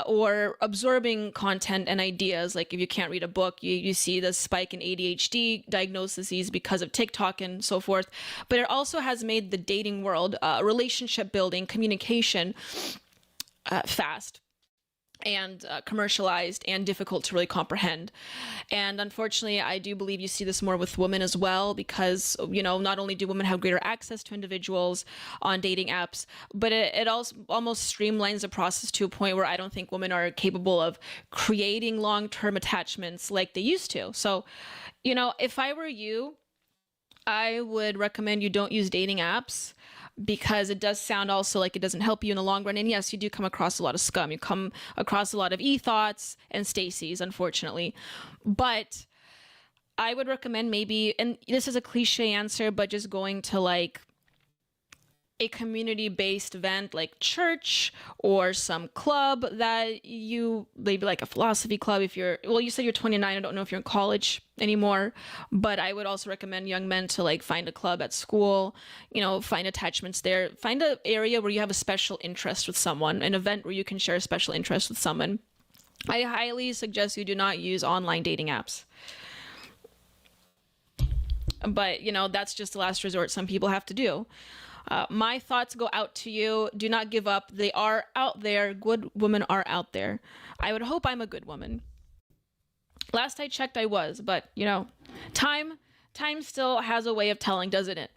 or absorbing content and ideas. Like if you can't read a book, you see the spike in ADHD diagnoses because of TikTok and so forth. But it also has made the dating world, relationship building, communication fast and commercialized and difficult to really comprehend. And unfortunately, I do believe you see this more with women as well, because, you know, not only do women have greater access to individuals on dating apps, but it also almost streamlines the process to a point where I don't think women are capable of creating long-term attachments like they used to. So, you know, if I were you, I would recommend you don't use dating apps, because it does sound also like it doesn't help you in the long run. And yes, you do come across a lot of scum. You come across a lot of e-thoughts and Stacey's, unfortunately. But I would recommend maybe, and this is a cliche answer, but just going to like a community-based event like church or some club that you, maybe like a philosophy club if you're, well, you said you're 29, I don't know if you're in college anymore, but I would also recommend young men to like find a club at school, you know, find attachments there, find an area where you have a special interest with someone, an event where you can share a special interest with someone. I highly suggest you do not use online dating apps. But, you know, that's just the last resort some people have to do. My thoughts go out to you. Do not give up. They are out there. Good women are out there. I would hope I'm a good woman. Last I checked, I was, but you know, time still has a way of telling, doesn't it?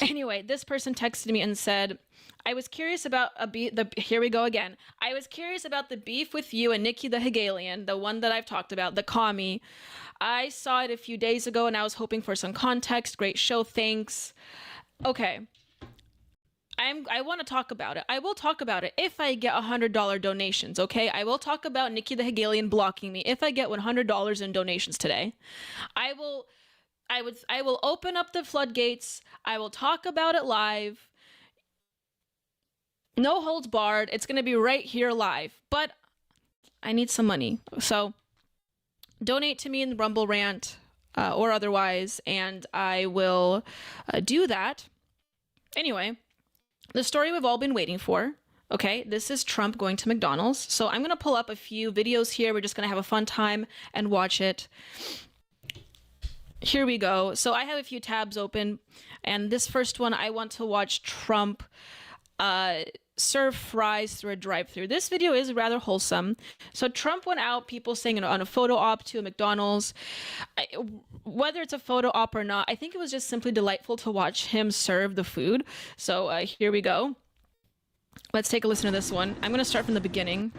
Anyway, this person texted me and said, I was curious about here we go again. I was curious about the beef with you and Nikki the Hegelian, the one that I've talked about, the commie. I saw it a few days ago and I was hoping for some context. Great show. Thanks. Okay. I want to talk about it. I will talk about it if I get $100 donations, okay? I will talk about Nikki the Hegelian blocking me if I get $100 in donations today. I will open up the floodgates. I will talk about it live. No holds barred. It's going to be right here live. But I need some money. So donate to me in the Rumble Rant or otherwise, and I will do that. Anyway, the story we've all been waiting for. Okay, this is Trump going to McDonald's. So I'm going to pull up a few videos here. We're just going to have a fun time and watch it. Here we go. So I have a few tabs open. And this first one, I want to watch Trump serve fries through a drive-thru. This video is rather wholesome. So Trump went out, people saying on a photo op to a McDonald's. Whether it's a photo op or not, I think it was just simply delightful to watch him serve the food. So here we go. Let's take a listen to this one. I'm going to start from the beginning.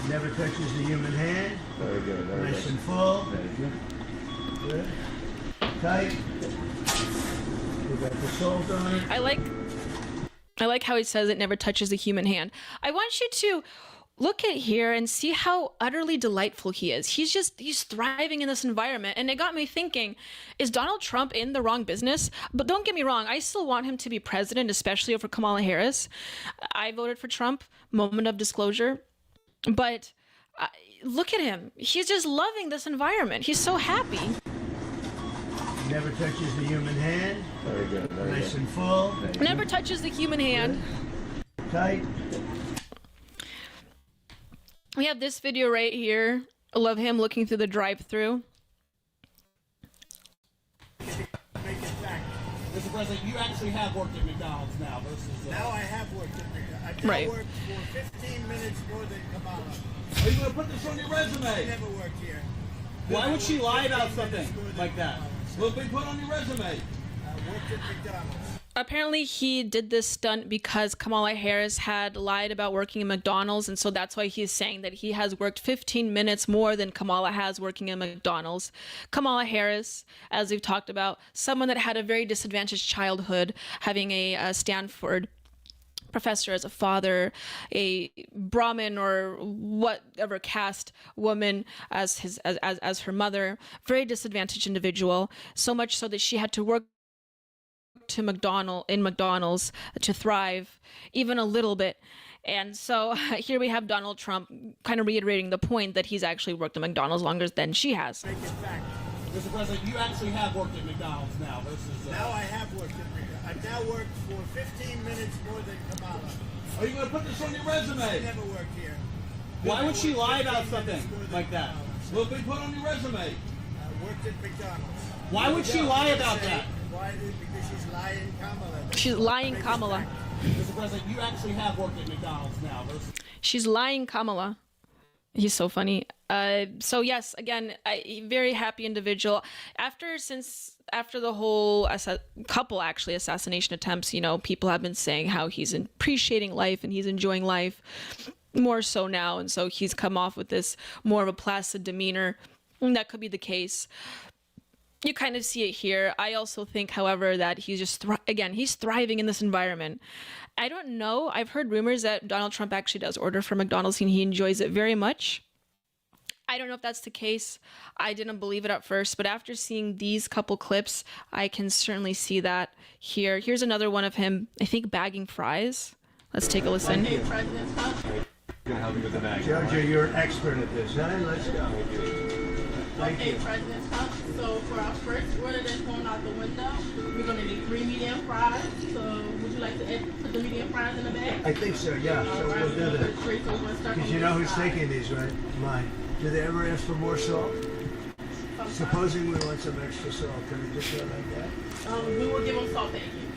Never touches the human hand. Very good. Very Nice good. and full. Very good. Good. Tight. We got the salt on it. I like how he says it never touches the human hand. I want you to look at here and see how utterly delightful he is. He's thriving in this environment. And it got me thinking, is Donald Trump in the wrong business? But don't get me wrong, I still want him to be president, especially over Kamala Harris. I voted for Trump, moment of disclosure. But look at him. He's just loving this environment. He's so happy. Never touches the human hand. Very good. Very Nice good. and full. Never touches the human hand. Tight. We have this video right here. I love him looking through the drive-thru. Mr. President, you actually have worked at McDonald's now versus... Now I have worked at McDonald's. I've Right. now worked for 15 minutes more than Kamala. Are you going to put this on your I resume? never worked here. Why would she lie about 15 minutes something more than like that? Kamala. Will it be put on your resume? I worked at McDonald's. Apparently he did this stunt because Kamala Harris had lied about working in McDonald's, and so that's why he's saying that he has worked 15 minutes more than Kamala has working in McDonald's. Kamala Harris, as we've talked about, someone that had a very disadvantaged childhood, having a Stanford professor as a father, a Brahmin or whatever caste woman as her mother, very disadvantaged individual, so much so that she had to work to McDonald's to thrive even a little bit. And so here we have Donald Trump kind of reiterating the point that he's actually worked at McDonald's longer than she has. Mr. President, you actually have worked at McDonald's now versus... Now I have worked at McDonald's. I've now worked for 15 minutes more than Kamala. Are you going to put this on your resume? I never worked here. Why would she lie about 15 something minutes more than like that? Kamala. Will it be put on your resume? I worked at McDonald's. Why would she lie about that? Why? Because she's lying Kamala. She's lying Kamala. Mr. President, you actually have worked at McDonald's now versus... She's lying Kamala. He's so funny. So yes, again, very happy individual. After the whole couple actually assassination attempts, you know, people have been saying how he's appreciating life and he's enjoying life more so now, and so he's come off with this more of a placid demeanor. And that could be the case. You kind of see it here. I also think, however, that he's just he's thriving in this environment. I don't know. I've heard rumors that Donald Trump actually does order from McDonald's and he enjoys it very much. I don't know if that's the case. I didn't believe it at first, but after seeing these couple clips, I can certainly see that here. Here's another one of him, I think, bagging fries. Let's take a listen. Gonna help you with the bag. Jojo, you're an expert at this, huh? Let's go. Thank you. President Trump. So for our first order that's going out the window, we're going to need 3 medium fries. So would you like to put the medium fries in the bag? I think so, yeah. So we'll do that. Because you know who's taking these, right? Mine. Do they ever ask for more salt? Supposing we want some extra salt, can we just go like that? We will give them salt, thank you.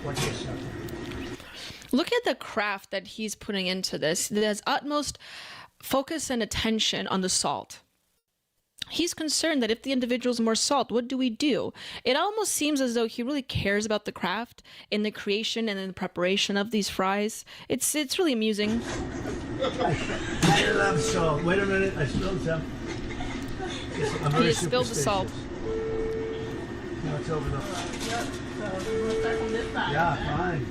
What's this salt? Look at the craft that he's putting into this. There's utmost focus and attention on the salt. He's concerned that if the individual's more salt, what do we do? It almost seems as though he really cares about the craft in the creation and in the preparation of these fries. It's really amusing. I love salt. Wait a minute, I spilled some. I'm very He has spilled the salt. No, it's over the... Yep. So we're going to start from this side. Yeah, fine.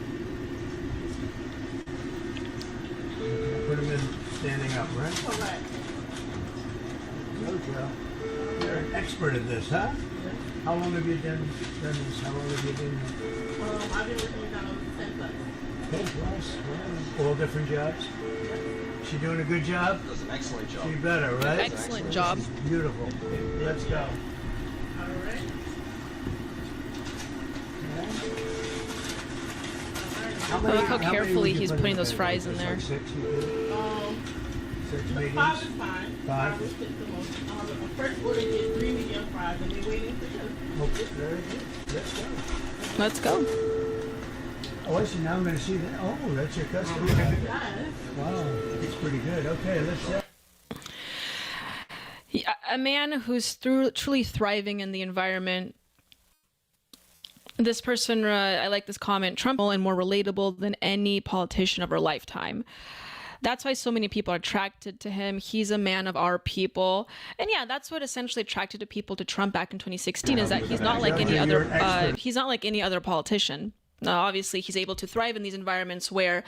Put them in standing up, right? Correct. Jojo, you're an expert at this, huh? How long have you done this? How long have you been here? I've been with McDonald's 10 plus. 10 plus? Wow. All different jobs? She doing a good job? Does an excellent job. She better, right? Excellent job. Beautiful. Let's go. All right. Look how carefully he's putting those fries in there. Like 6 you do? 6 mediums? 5 is fine. 5? Is the most. First order get 3 medium fries, and we're waiting for you. Okay, very good. Let's go. Let's go. Oh, I see. Now I'm going to see that. Oh, that's your customer. Yes. Wow, it's pretty good. Okay, let's go. A man who's truly thriving in the environment. This person, I like this comment, Trump and more relatable than any politician of our lifetime. That's why so many people are attracted to him. He's a man of our people. And yeah, that's what essentially attracted to people to Trump back in 2016 is that he's not like any other politician. Obviously, he's able to thrive in these environments where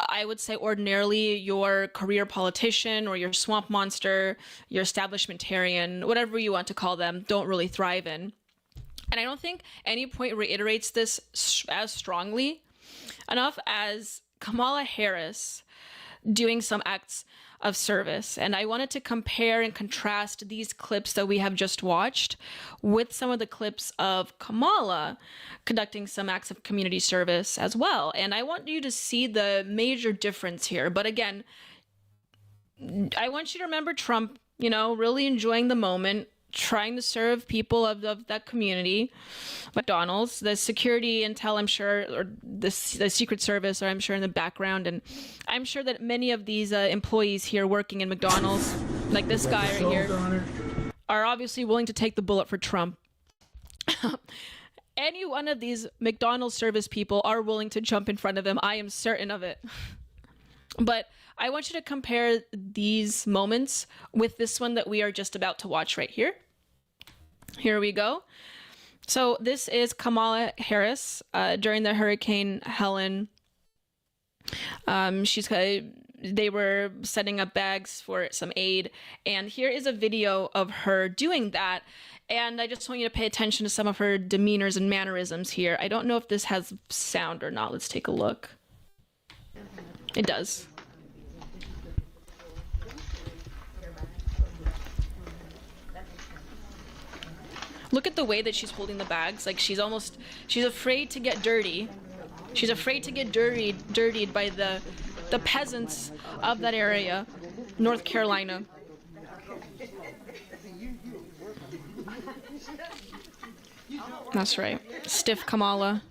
I would say ordinarily your career politician or your swamp monster, your establishmentarian, whatever you want to call them, don't really thrive in. And I don't think any point reiterates this as strongly enough as Kamala Harris doing some acts of service. And I wanted to compare and contrast these clips that we have just watched with some of the clips of Kamala conducting some acts of community service as well. And I want you to see the major difference here. But again, I want you to remember Trump, you know, really enjoying the moment, trying to serve people of that community. McDonald's, the security intel, I'm sure, or the Secret Service, or I'm sure in the background. And I'm sure that many of these employees here working in McDonald's, like this guy right here, are obviously willing to take the bullet for Trump. Any one of these McDonald's service people are willing to jump in front of him. I am certain of it. But I want you to compare these moments with this one that we are just about to watch right here. Here we go. So this is Kamala Harris during the Hurricane Helen. They were setting up bags for some aid. And here is a video of her doing that. And I just want you to pay attention to some of her demeanors and mannerisms here. I don't know if this has sound or not. Let's take a look. It does. Look at the way that she's holding the bags. Like she's afraid to get dirty. She's afraid to get dirtied by the peasants of that area, North Carolina. That's right. Stiff Kamala.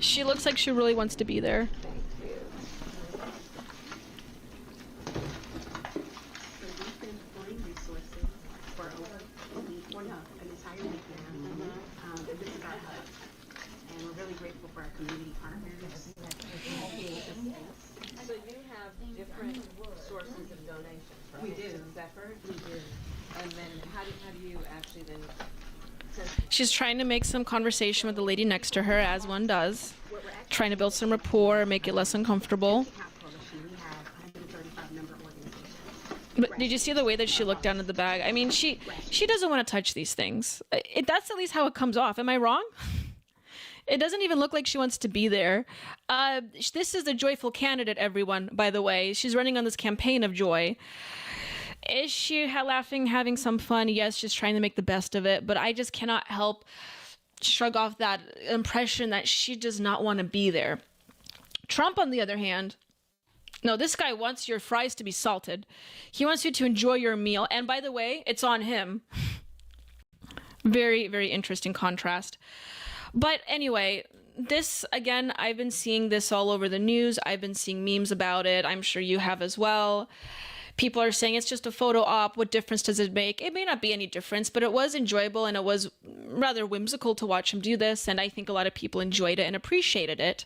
She looks like she really wants to be there. So you have different sources of donations, right? We do. Separate? We do. And then how do you actually then... She's trying to make some conversation with the lady next to her, as one does. Trying to build some rapport, make it less uncomfortable. But did you see the way that she looked down at the bag? I mean, she doesn't want to touch these things. That's at least how it comes off. Am I wrong? It doesn't even look like she wants to be there. This is the joyful candidate, everyone, by the way. She's running on this campaign of joy. Is she laughing, having some fun? Yes, she's trying to make the best of it. But I just cannot help shrug off that impression that she does not want to be there. Trump, on the other hand, no, this guy wants your fries to be salted. He wants you to enjoy your meal. And by the way, it's on him. Very, very interesting contrast. But anyway, this, again, I've been seeing this all over the news. I've been seeing memes about it. I'm sure you have as well. People are saying it's just a photo op. What difference does it make? It may not be any difference, but it was enjoyable and it was rather whimsical to watch him do this. And I think a lot of people enjoyed it and appreciated it.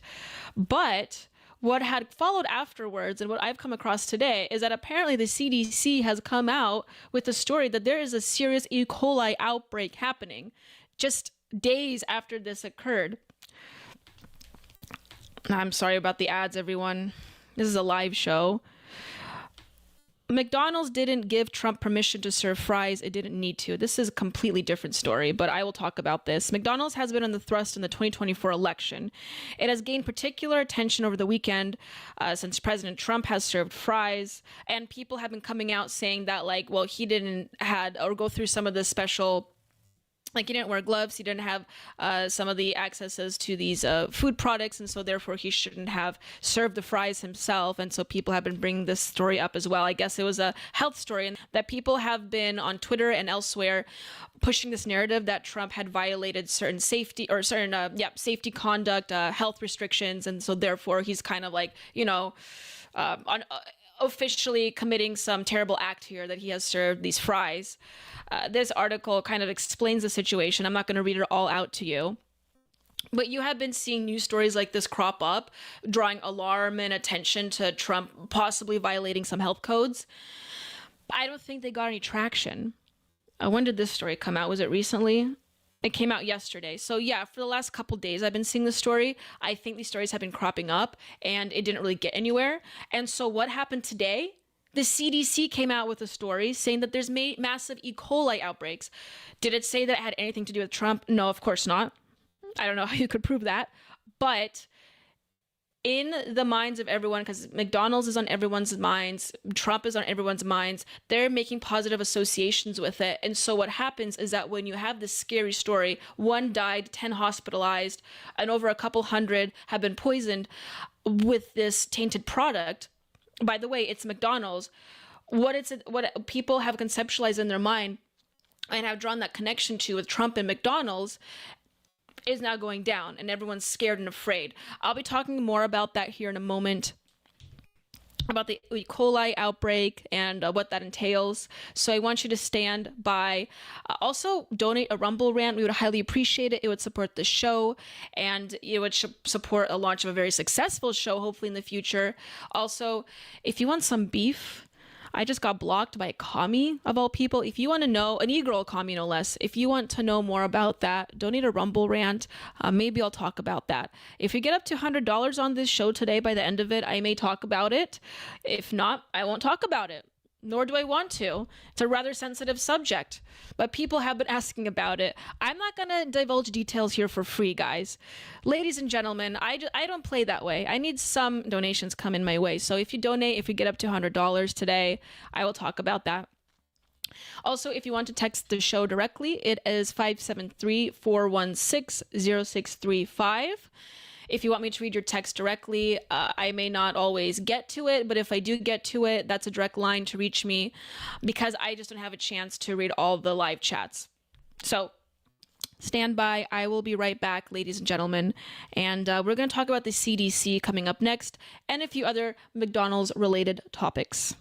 But what had followed afterwards and what I've come across today is that apparently the CDC has come out with the story that there is a serious E. coli outbreak happening just days after this occurred. I'm sorry about the ads, everyone. This is a live show. McDonald's didn't give Trump permission to serve fries. It didn't need to. This is a completely different story, but I will talk about this. McDonald's has been on the thrust in the 2024 election. It has gained particular attention over the weekend since President Trump has served fries, and people have been coming out saying that, like, well, he didn't had or go through some of the special Like, he didn't wear gloves, he didn't have some of the accesses to these food products, and so therefore he shouldn't have served the fries himself. And so people have been bringing this story up as well. I guess it was a health story, and that people have been on Twitter and elsewhere pushing this narrative that Trump had violated certain safety or certain safety conduct, health restrictions, and so therefore he's kind of like, officially committing some terrible act here that he has served these fries. This article kind of explains the situation. I'm not going to read it all out to you. But you have been seeing news stories like this crop up, drawing alarm and attention to Trump possibly violating some health codes. I don't think they got any traction. When did this story come out? Was it recently? It came out yesterday. So yeah, for the last couple days, I've been seeing the story. I think these stories have been cropping up and it didn't really get anywhere. And so what happened today? The CDC came out with a story saying that there's massive E. coli outbreaks. Did it say that it had anything to do with Trump? No, of course not. I don't know how you could prove that. But in the minds of everyone, because McDonald's is on everyone's minds, Trump is on everyone's minds, they're making positive associations with it. And so what happens is that when you have this scary story, 1 died, 10 hospitalized, and over a couple hundred have been poisoned with this tainted product. By the way, it's McDonald's. What people have conceptualized in their mind and have drawn that connection to with Trump and McDonald's is now going down, and everyone's scared and afraid. I'll be talking more about that here in a moment, about the E. coli outbreak and what that entails. So I want you to stand by. Also, donate a Rumble rant. We would highly appreciate it. It would support the show, and it would support a launch of a very successful show, hopefully in the future. Also, if you want some beef, I just got blocked by a commie, of all people. If you want to know, an e-girl commie no less, if you want to know more about that, donate a Rumble rant. Maybe I'll talk about that. If you get up to $100 on this show today, by the end of it, I may talk about it. If not, I won't talk about it. Nor do I want to. It's a rather sensitive subject, but people have been asking about it. I'm not going to divulge details here for free, guys. Ladies and gentlemen, I don't play that way. I need some donations coming my way. So if you donate, if you get up to $100 today, I will talk about that. Also, if you want to text the show directly, it is 573-416-0635. If you want me to read your text directly, I may not always get to it, but if I do get to it, that's a direct line to reach me because I just don't have a chance to read all the live chats. So stand by. I will be right back, ladies and gentlemen. And we're going to talk about the CDC coming up next and a few other McDonald's related topics.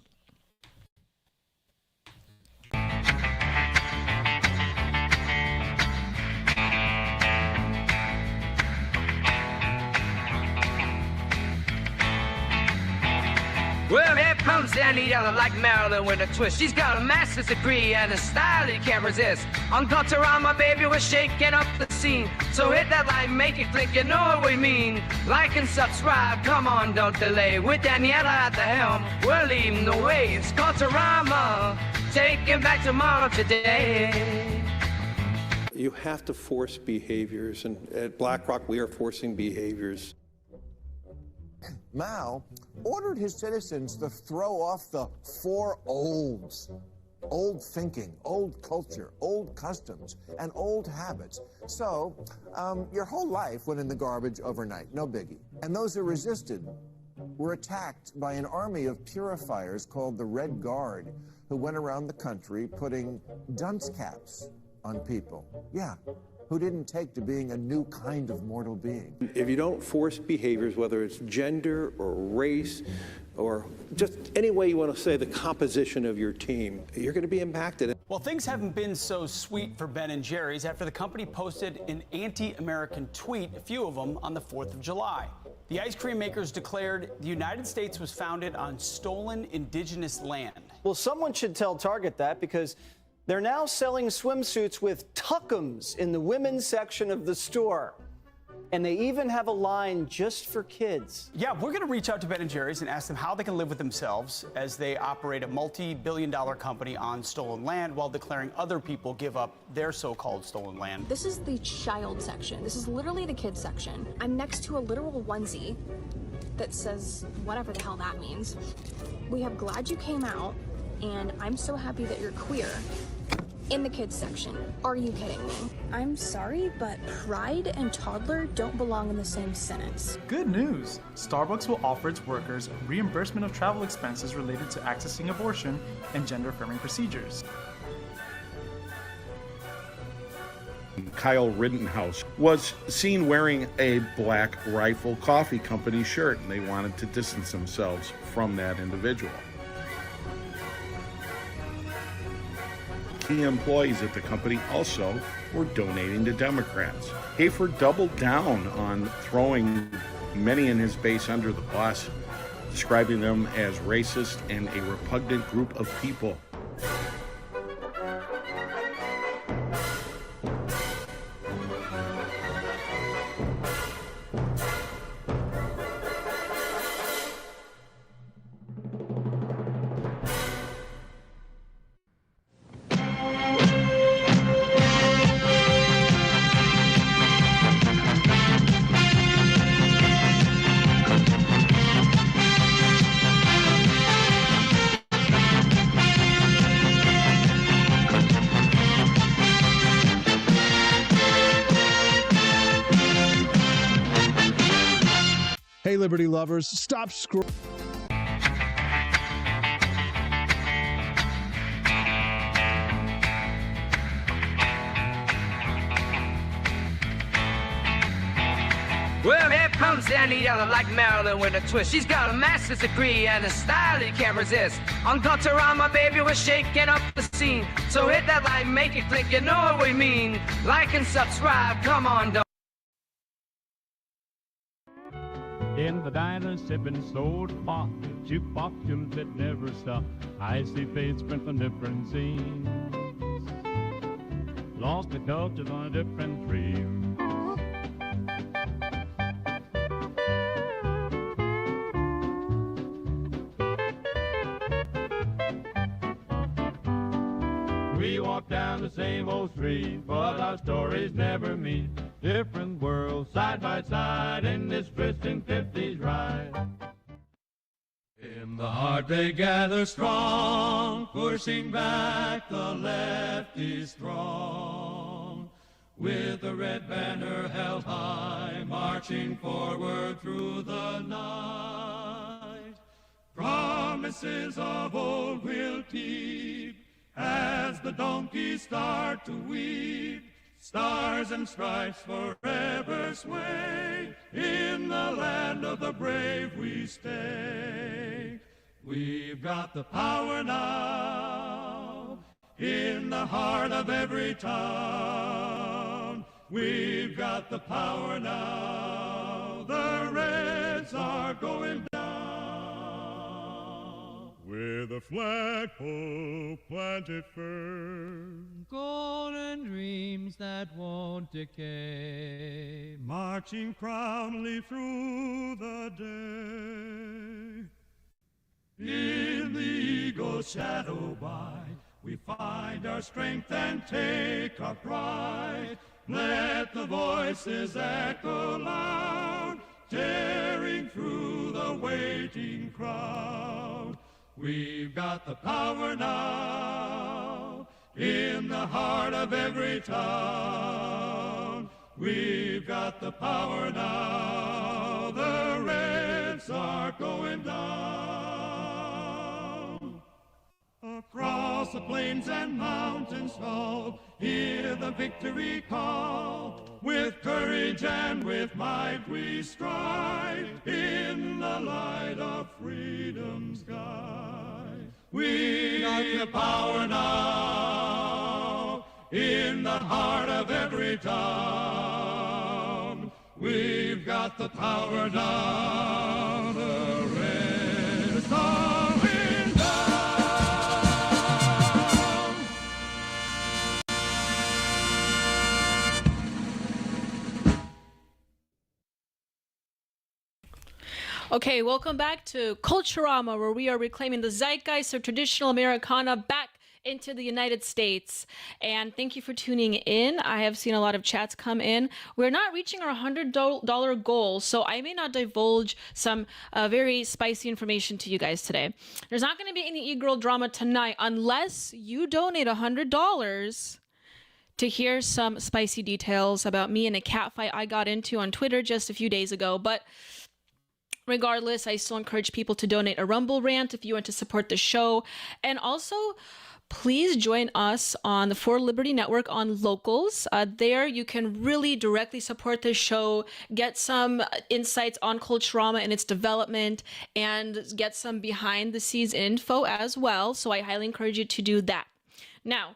Well, here comes Daniela like Marilyn with a twist. She's got a master's degree and a style you can't resist. On Culturama, baby, we're shaking up the scene. So hit that like, make it click, you know what we mean. Like and subscribe, come on, don't delay. With Daniela at the helm, we're leading the way. It's Culturama, taking back tomorrow today. You have to force behaviors, and at BlackRock, we are forcing behaviors. Mao ordered his citizens to throw off the 4 olds. Old thinking, old culture, old customs, and old habits. So, your whole life went in the garbage overnight, no biggie. And those who resisted were attacked by an army of purifiers called the Red Guard, who went around the country putting dunce caps on people. Yeah. Who didn't take to being a new kind of mortal being. If you don't force behaviors, whether it's gender or race or just any way you want to say the composition of your team, you're going to be impacted. Well, things haven't been so sweet for Ben & Jerry's after the company posted an anti-American tweet, a few of them, on the 4th of July. The ice cream makers declared the United States was founded on stolen indigenous land. Well, someone should tell Target that because they're now selling swimsuits with tuckums in the women's section of the store. And they even have a line just for kids. Yeah, we're going to reach out to Ben & Jerry's and ask them how they can live with themselves as they operate a multi-billion-dollar company on stolen land while declaring other people give up their so-called stolen land. This is the child section. This is literally the kids section. I'm next to a literal onesie that says whatever the hell that means. We have glad you came out, and I'm so happy that you're queer. In the kids section. Are you kidding me? I'm sorry, but pride and toddler don't belong in the same sentence. Good news! Starbucks will offer its workers reimbursement of travel expenses related to accessing abortion and gender-affirming procedures. Kyle Rittenhouse was seen wearing a Black Rifle Coffee Company shirt, and they wanted to distance themselves from that individual. Key employees at the company also were donating to Democrats. Hafer doubled down on throwing many in his base under the bus, describing them as racist and a repugnant group of people. Hey, Liberty lovers, stop scrolling. Well, here comes Daniela like Marilyn with a twist. She's got a master's degree and a style you can't resist. On Culturama, baby, we're shaking up the scene. So hit that like, make it click, you know what we mean. Like and subscribe, come on, don't. In the diner, sipping soda pop, jukebox tunes that never stop. I see fades print from different scenes. Lost the cultures on a different stream. We walk down the same old street, but our stories never meet. Different worlds side by side in this twisting 50s ride. In the heart they gather strong, pushing back the lefty's throng. With the red banner held high, marching forward through the night. Promises of old will keep as the donkeys start to weep. Stars and stripes forever sway. In the land of the brave we stay. We've got the power now. In the heart of every town. We've got the power now. The Reds are going down. With a flagpole planted firm, golden dreams that won't decay, marching proudly through the day. In the eagle's shadow by, we find our strength and take our pride. Let the voices echo loud, tearing through the waiting crowd. We've got the power now, in the heart of every town. We've got the power now, the Reds are going down. Across the plains and mountains tall, hear the victory call. With courage and with might we strive in the light of freedom's sky. We got the power now in the heart of every town. We've got the power now, the Reds are going down. Okay, welcome back to Culturama, where we are reclaiming the zeitgeist of traditional Americana back into the United States. And thank you for tuning in. I have seen a lot of chats come in. We're not reaching our $100 goal, so I may not divulge some very spicy information to you guys today. There's not going to be any e-girl drama tonight unless you donate $100 to hear some spicy details about me and a catfight I got into on Twitter just a few days ago. But regardless, I still encourage people to donate a Rumble rant if you want to support the show. And also, please join us on the For Liberty Network on Locals. There you can really directly support the show, get some insights on Culturama and its development, and get some behind the scenes info as well. So I highly encourage you to do that. Now,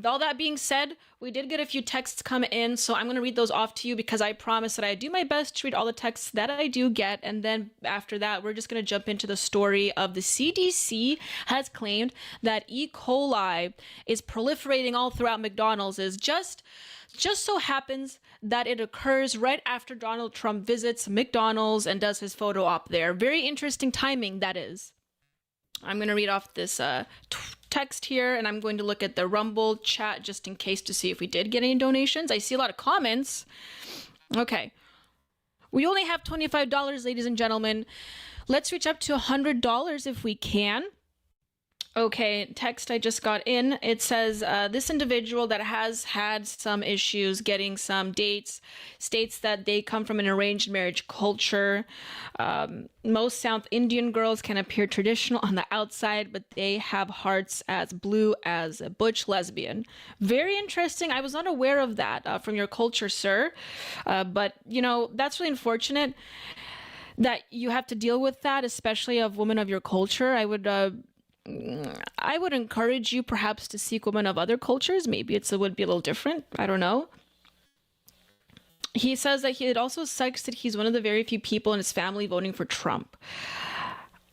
all that being said, we did get a few texts come in, so I'm going to read those off to you because I promise that I do my best to read all the texts that I do get. And then after that, we're just going to jump into the story of the CDC has claimed that E. coli is proliferating all throughout McDonald's. Is just so happens that it occurs right after Donald Trump visits McDonald's and does his photo op there. Very interesting timing, that is. I'm going to read off this text here, and I'm going to look at the Rumble chat just in case to see if we did get any donations. I see a lot of comments. Okay. We only have $25, ladies and gentlemen. Let's reach up to $100 if we can. Okay, text I just got in. It says, this individual that has had some issues getting some dates states that they come from an arranged marriage culture. Most South Indian girls can appear traditional on the outside, but they have hearts as blue as a butch lesbian. Very interesting. I was not aware of that from your culture, sir. But, you know, that's really unfortunate that you have to deal with that, especially of women of your culture. I would encourage you perhaps to seek women of other cultures. Maybe it would be a little different. I don't know. He says that it also sucks that he's one of the very few people in his family voting for Trump.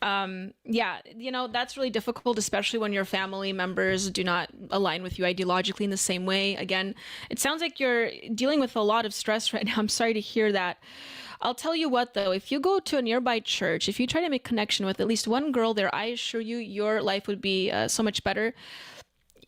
Yeah, you know, that's really difficult, especially when your family members do not align with you ideologically in the same way. Again, it sounds like you're dealing with a lot of stress right now. I'm sorry to hear that. I'll tell you what, though, if you go to a nearby church, if you try to make connection with at least one girl there, I assure you, your life would be so much better.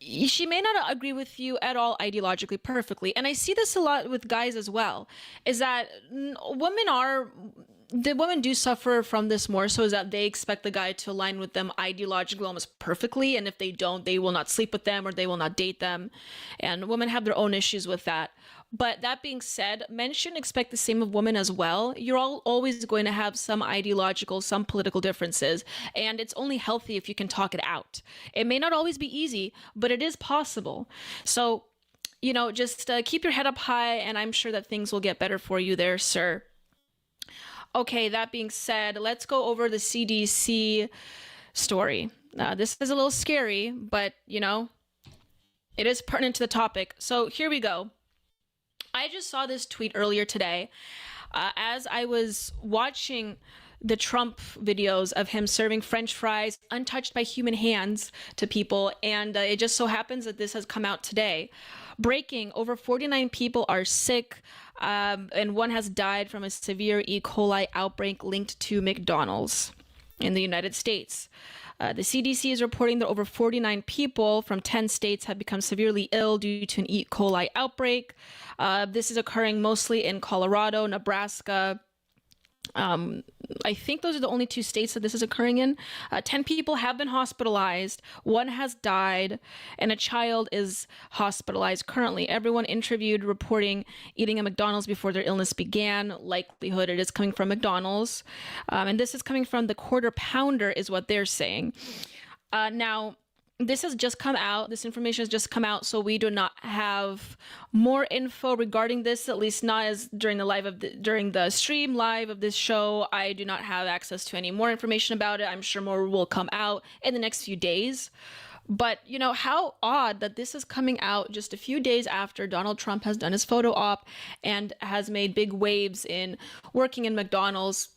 She may not agree with you at all ideologically perfectly. And I see this a lot with guys as well, is that women do suffer from this more so, is that they expect the guy to align with them ideologically almost perfectly. And if they don't, they will not sleep with them or they will not date them. And women have their own issues with that. But that being said, men shouldn't expect the same of women as well. You're all always going to have some ideological, some political differences, and it's only healthy if you can talk it out. It may not always be easy, but it is possible. So, you know, just keep your head up high, and I'm sure that things will get better for you there, sir. Okay, that being said, let's go over the CDC story. This is a little scary, but, you know, it is pertinent to the topic. So here we go. I just saw this tweet earlier today as I was watching the Trump videos of him serving French fries untouched by human hands to people. And it just so happens that this has come out today. Breaking, over 49 people are sick and one has died from a severe E. coli outbreak linked to McDonald's in the United States. The CDC is reporting that over 49 people from 10 states have become severely ill due to an E. coli outbreak. This is occurring mostly in Colorado, Nebraska. I think those are the only two states that this is occurring in. 10 people have been hospitalized. One has died, and a child is hospitalized currently. Everyone interviewed reporting eating at McDonald's before their illness began. Likelihood it is coming from McDonald's. And this is coming from the Quarter Pounder is what they're saying. Now, this has just come out. This information has just come out, so we do not have more info regarding this. At least not as during the stream live of this show. I do not have access to any more information about it. I'm sure more will come out in the next few days. But you know how odd that this is coming out just a few days after Donald Trump has done his photo op and has made big waves in working in McDonald's,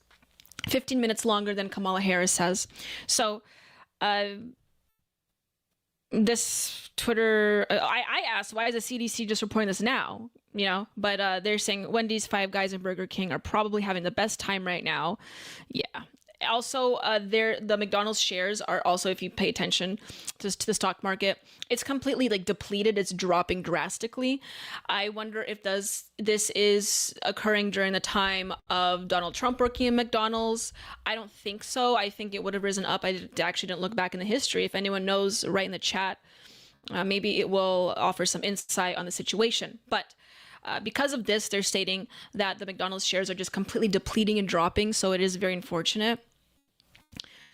15 minutes longer than Kamala Harris has. So. This Twitter, I asked, why is the CDC just reporting this now? You know, but they're saying Wendy's, Five Guys, and Burger King are probably having the best time right now. Yeah. Also, the McDonald's shares are also, if you pay attention to the stock market, it's completely like depleted. It's dropping drastically. I wonder if this is occurring during the time of Donald Trump working in McDonald's. I don't think so. I think it would have risen up. I actually didn't look back in the history. If anyone knows, write in the chat. Maybe it will offer some insight on the situation. But because of this, they're stating that the McDonald's shares are just completely depleting and dropping. So it is very unfortunate.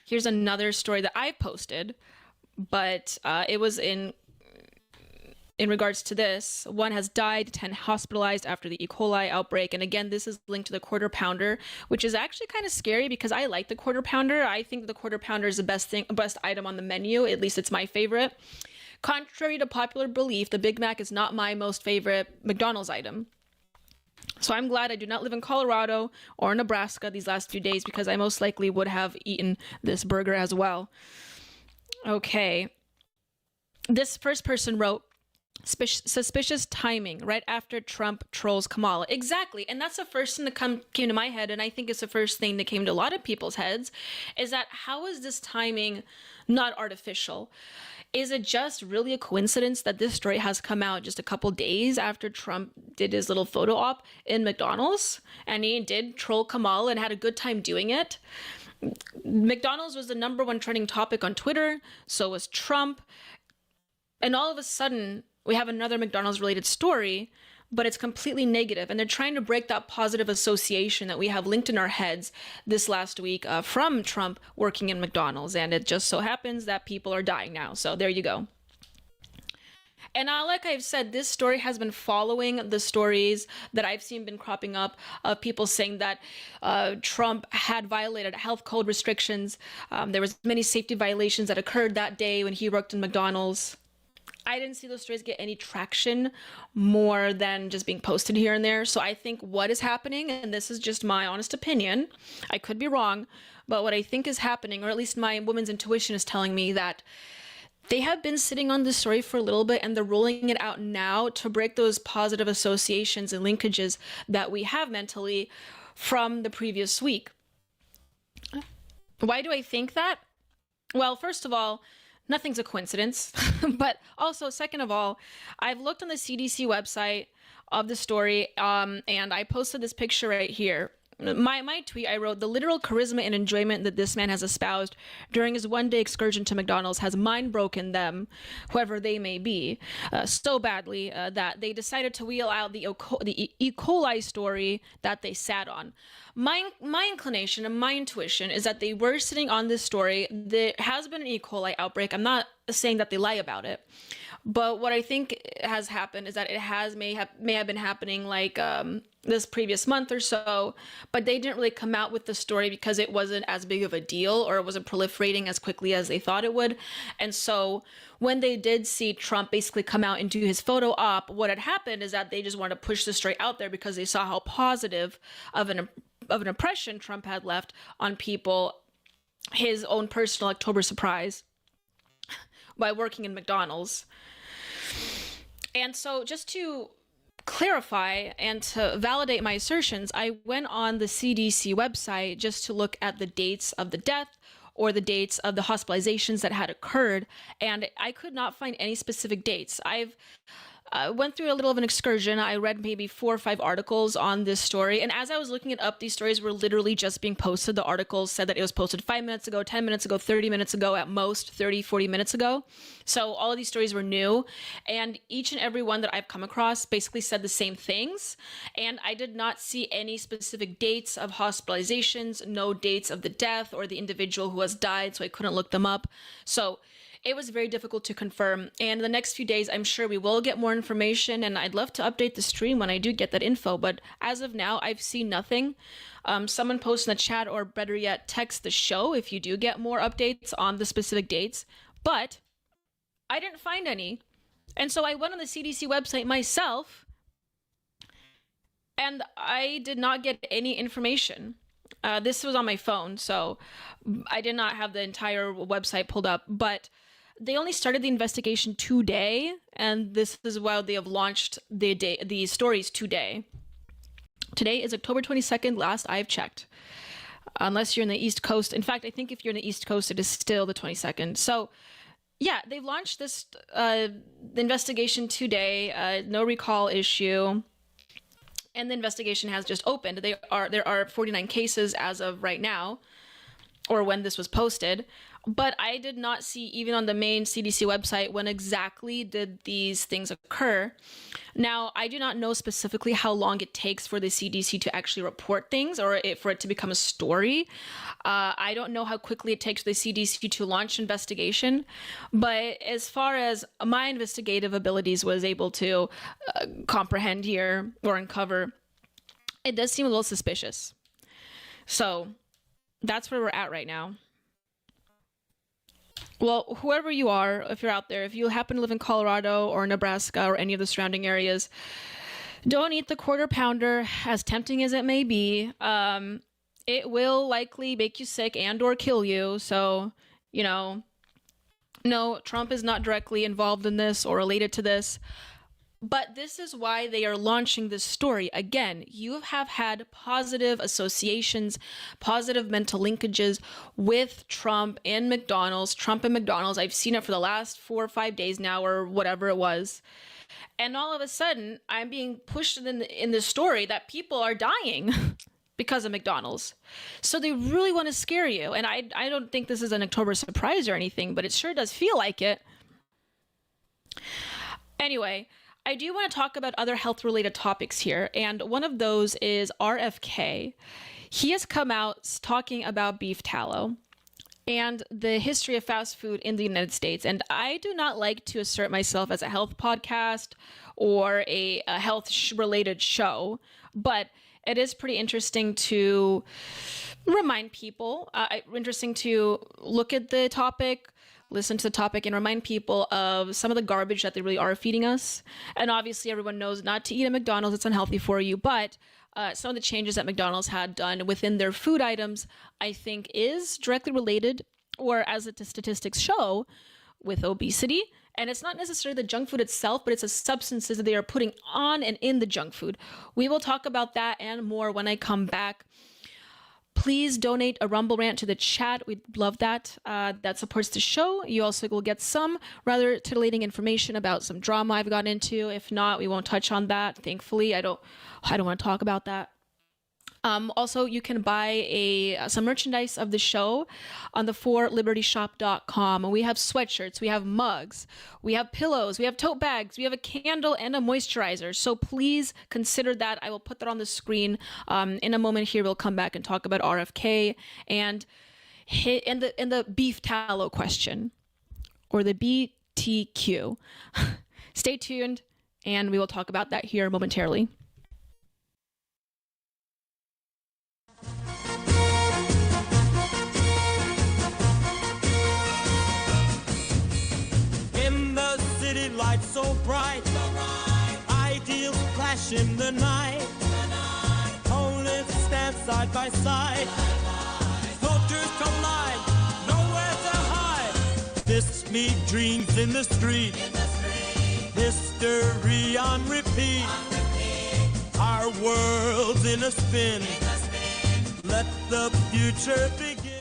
Here's another story that I posted, but it was in regards to this. 1 has died, 10 hospitalized after the E. coli outbreak. And again, this is linked to the Quarter Pounder, which is actually kind of scary because I like the Quarter Pounder. I think the Quarter Pounder is the best item on the menu. At least it's my favorite. Contrary to popular belief, the Big Mac is not my most favorite McDonald's item. So I'm glad I do not live in Colorado or Nebraska these last few days because I most likely would have eaten this burger as well. Okay. This first person wrote, suspicious timing right after Trump trolls Kamala. Exactly. And that's the first thing that came to my head. And I think it's the first thing that came to a lot of people's heads is that how is this timing not artificial? Is it just really a coincidence that this story has come out just a couple days after Trump did his little photo op in McDonald's and he did troll Kamala and had a good time doing it? McDonald's was the #1 trending topic on Twitter. So was Trump. And all of a sudden, we have another McDonald's related story, but it's completely negative. And they're trying to break that positive association that we have linked in our heads this last week from Trump working in McDonald's. And it just so happens that people are dying now. So there you go. And like I've said, this story has been following the stories that I've seen been cropping up of people saying that Trump had violated health code restrictions. There was many safety violations that occurred that day when he worked in McDonald's. I didn't see those stories get any traction more than just being posted here and there. So I think what is happening, and this is just my honest opinion, I could be wrong, but what I think is happening, or at least my woman's intuition is telling me that they have been sitting on this story for a little bit and they're rolling it out now to break those positive associations and linkages that we have mentally from the previous week. Why do I think that? Well, first of all, nothing's a coincidence, but also second of all, I've looked on the CDC website of the story, and I posted this picture right here. My tweet, I wrote, the literal charisma and enjoyment that this man has espoused during his one-day excursion to McDonald's has mind-broken them, whoever they may be, so badly that they decided to wheel out the E. coli story that they sat on. My inclination and my intuition is that they were sitting on this story. There has been an E. coli outbreak. I'm not saying that they lie about it. But what I think has happened is that it may have been happening like this previous month or so, but they didn't really come out with the story because it wasn't as big of a deal or it wasn't proliferating as quickly as they thought it would. And so when they did see Trump basically come out and do his photo op, what had happened is that they just wanted to push the story out there because they saw how positive of an impression Trump had left on people, his own personal October surprise by working in McDonald's. And so just to clarify and to validate my assertions, I went on the CDC website just to look at the dates of the death or the dates of the hospitalizations that had occurred, and I could not find any specific dates. I've went through a little of an excursion. I read maybe 4 or 5 articles on this story. And as I was looking it up, these stories were literally just being posted. The articles said that it was posted 5 minutes ago, 10 minutes ago, 30 minutes ago, at most 30, 40 minutes ago. So all of these stories were new. And each and every one that I've come across basically said the same things. And I did not see any specific dates of hospitalizations, no dates of the death or the individual who has died. So I couldn't look them up. So it was very difficult to confirm. And the next few days, I'm sure we will get more information, and I'd love to update the stream when I do get that info. But as of now, I've seen nothing. Someone post in the chat, or better yet, text the show if you do get more updates on the specific dates. But I didn't find any. And so I went on the CDC website myself, and I did not get any information. This was on my phone, so I did not have the entire website pulled up, but they only started the investigation today, and this is why they have launched the stories today. Today is October 22nd, last I've checked. unless you're in the East Coast. In fact, I think if you're in the East Coast, it is still the 22nd. So yeah, they've launched this investigation today, no recall issue. And the investigation has just opened. There are 49 cases as of right now, or when this was posted. But I did not see, even on the main CDC website, when exactly did these things occur. Now, I do not know specifically how long it takes for the CDC to actually report things or for it to become a story. I don't know how quickly it takes the CDC to launch investigation. But as far as my investigative abilities was able to comprehend here or uncover, it does seem a little suspicious. So that's where we're at right now. Well, whoever you are, if you're out there, if you happen to live in Colorado or Nebraska or any of the surrounding areas, don't eat the quarter pounder, as tempting as it may be. It will likely make you sick and or kill you. So, no, Trump is not directly involved in this or related to this. But this is why they are launching this story. Again, you have had positive associations, positive mental linkages with Trump and McDonald's. Trump and McDonald's. I've seen it for the last 4 or 5 days now, or whatever it was. And all of a sudden, I'm being pushed in this story that people are dying because of McDonald's. So they really want to scare you. And I don't think this is an October surprise or anything, but it sure does feel like it. Anyway, I do want to talk about other health-related topics here, and one of those is RFK. He has come out talking about beef tallow and the history of fast food in the United States, and I do not like to assert myself as a health podcast or a health-related show, but it is pretty interesting to remind people, interesting to look at the topic, listen to the topic, and remind people of some of the garbage that they really are feeding us. And obviously everyone knows not to eat at McDonald's, it's unhealthy for you, but some of the changes that McDonald's had done within their food items, I think is directly related, or as the statistics show, with obesity. And it's not necessarily the junk food itself, but it's the substances that they are putting on and in the junk food. We will talk about that and more when I come back. Please donate a Rumble Rant to the chat. We'd love that. That supports the show. You also will get some rather titillating information about some drama I've gotten into. If not, we won't touch on that. Thankfully, I don't want to talk about that. Also, you can buy some merchandise of the show on the 4libertyshop.com. We have sweatshirts, we have mugs, we have pillows, we have tote bags, we have a candle and a moisturizer. So please consider that. I will put that on the screen in a moment. Here we'll come back and talk about RFK and the beef tallow question, or the BTQ. Stay tuned, and we will talk about that here momentarily. City lights so bright, ideals clash in the night. Opponents stand side by side, cultures collide, nowhere to hide. Fists meet dreams in the street, history on repeat. Our world's in a spin, let the future begin.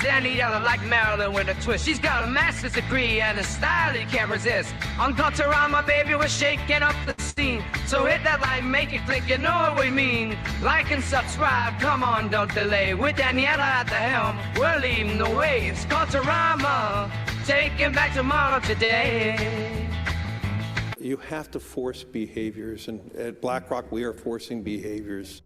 stand each other like Marilyn with a twist. She's got a master's degree and a style you can't resist. On Culturama, baby, we're shaking up the scene. So hit that like, make it click, you know what we mean. Like and subscribe, come on, don't delay. With Daniela at the helm, we're leading the way. It's Culturama, taking back tomorrow today. You have to force behaviors, and at BlackRock, we are forcing behaviors.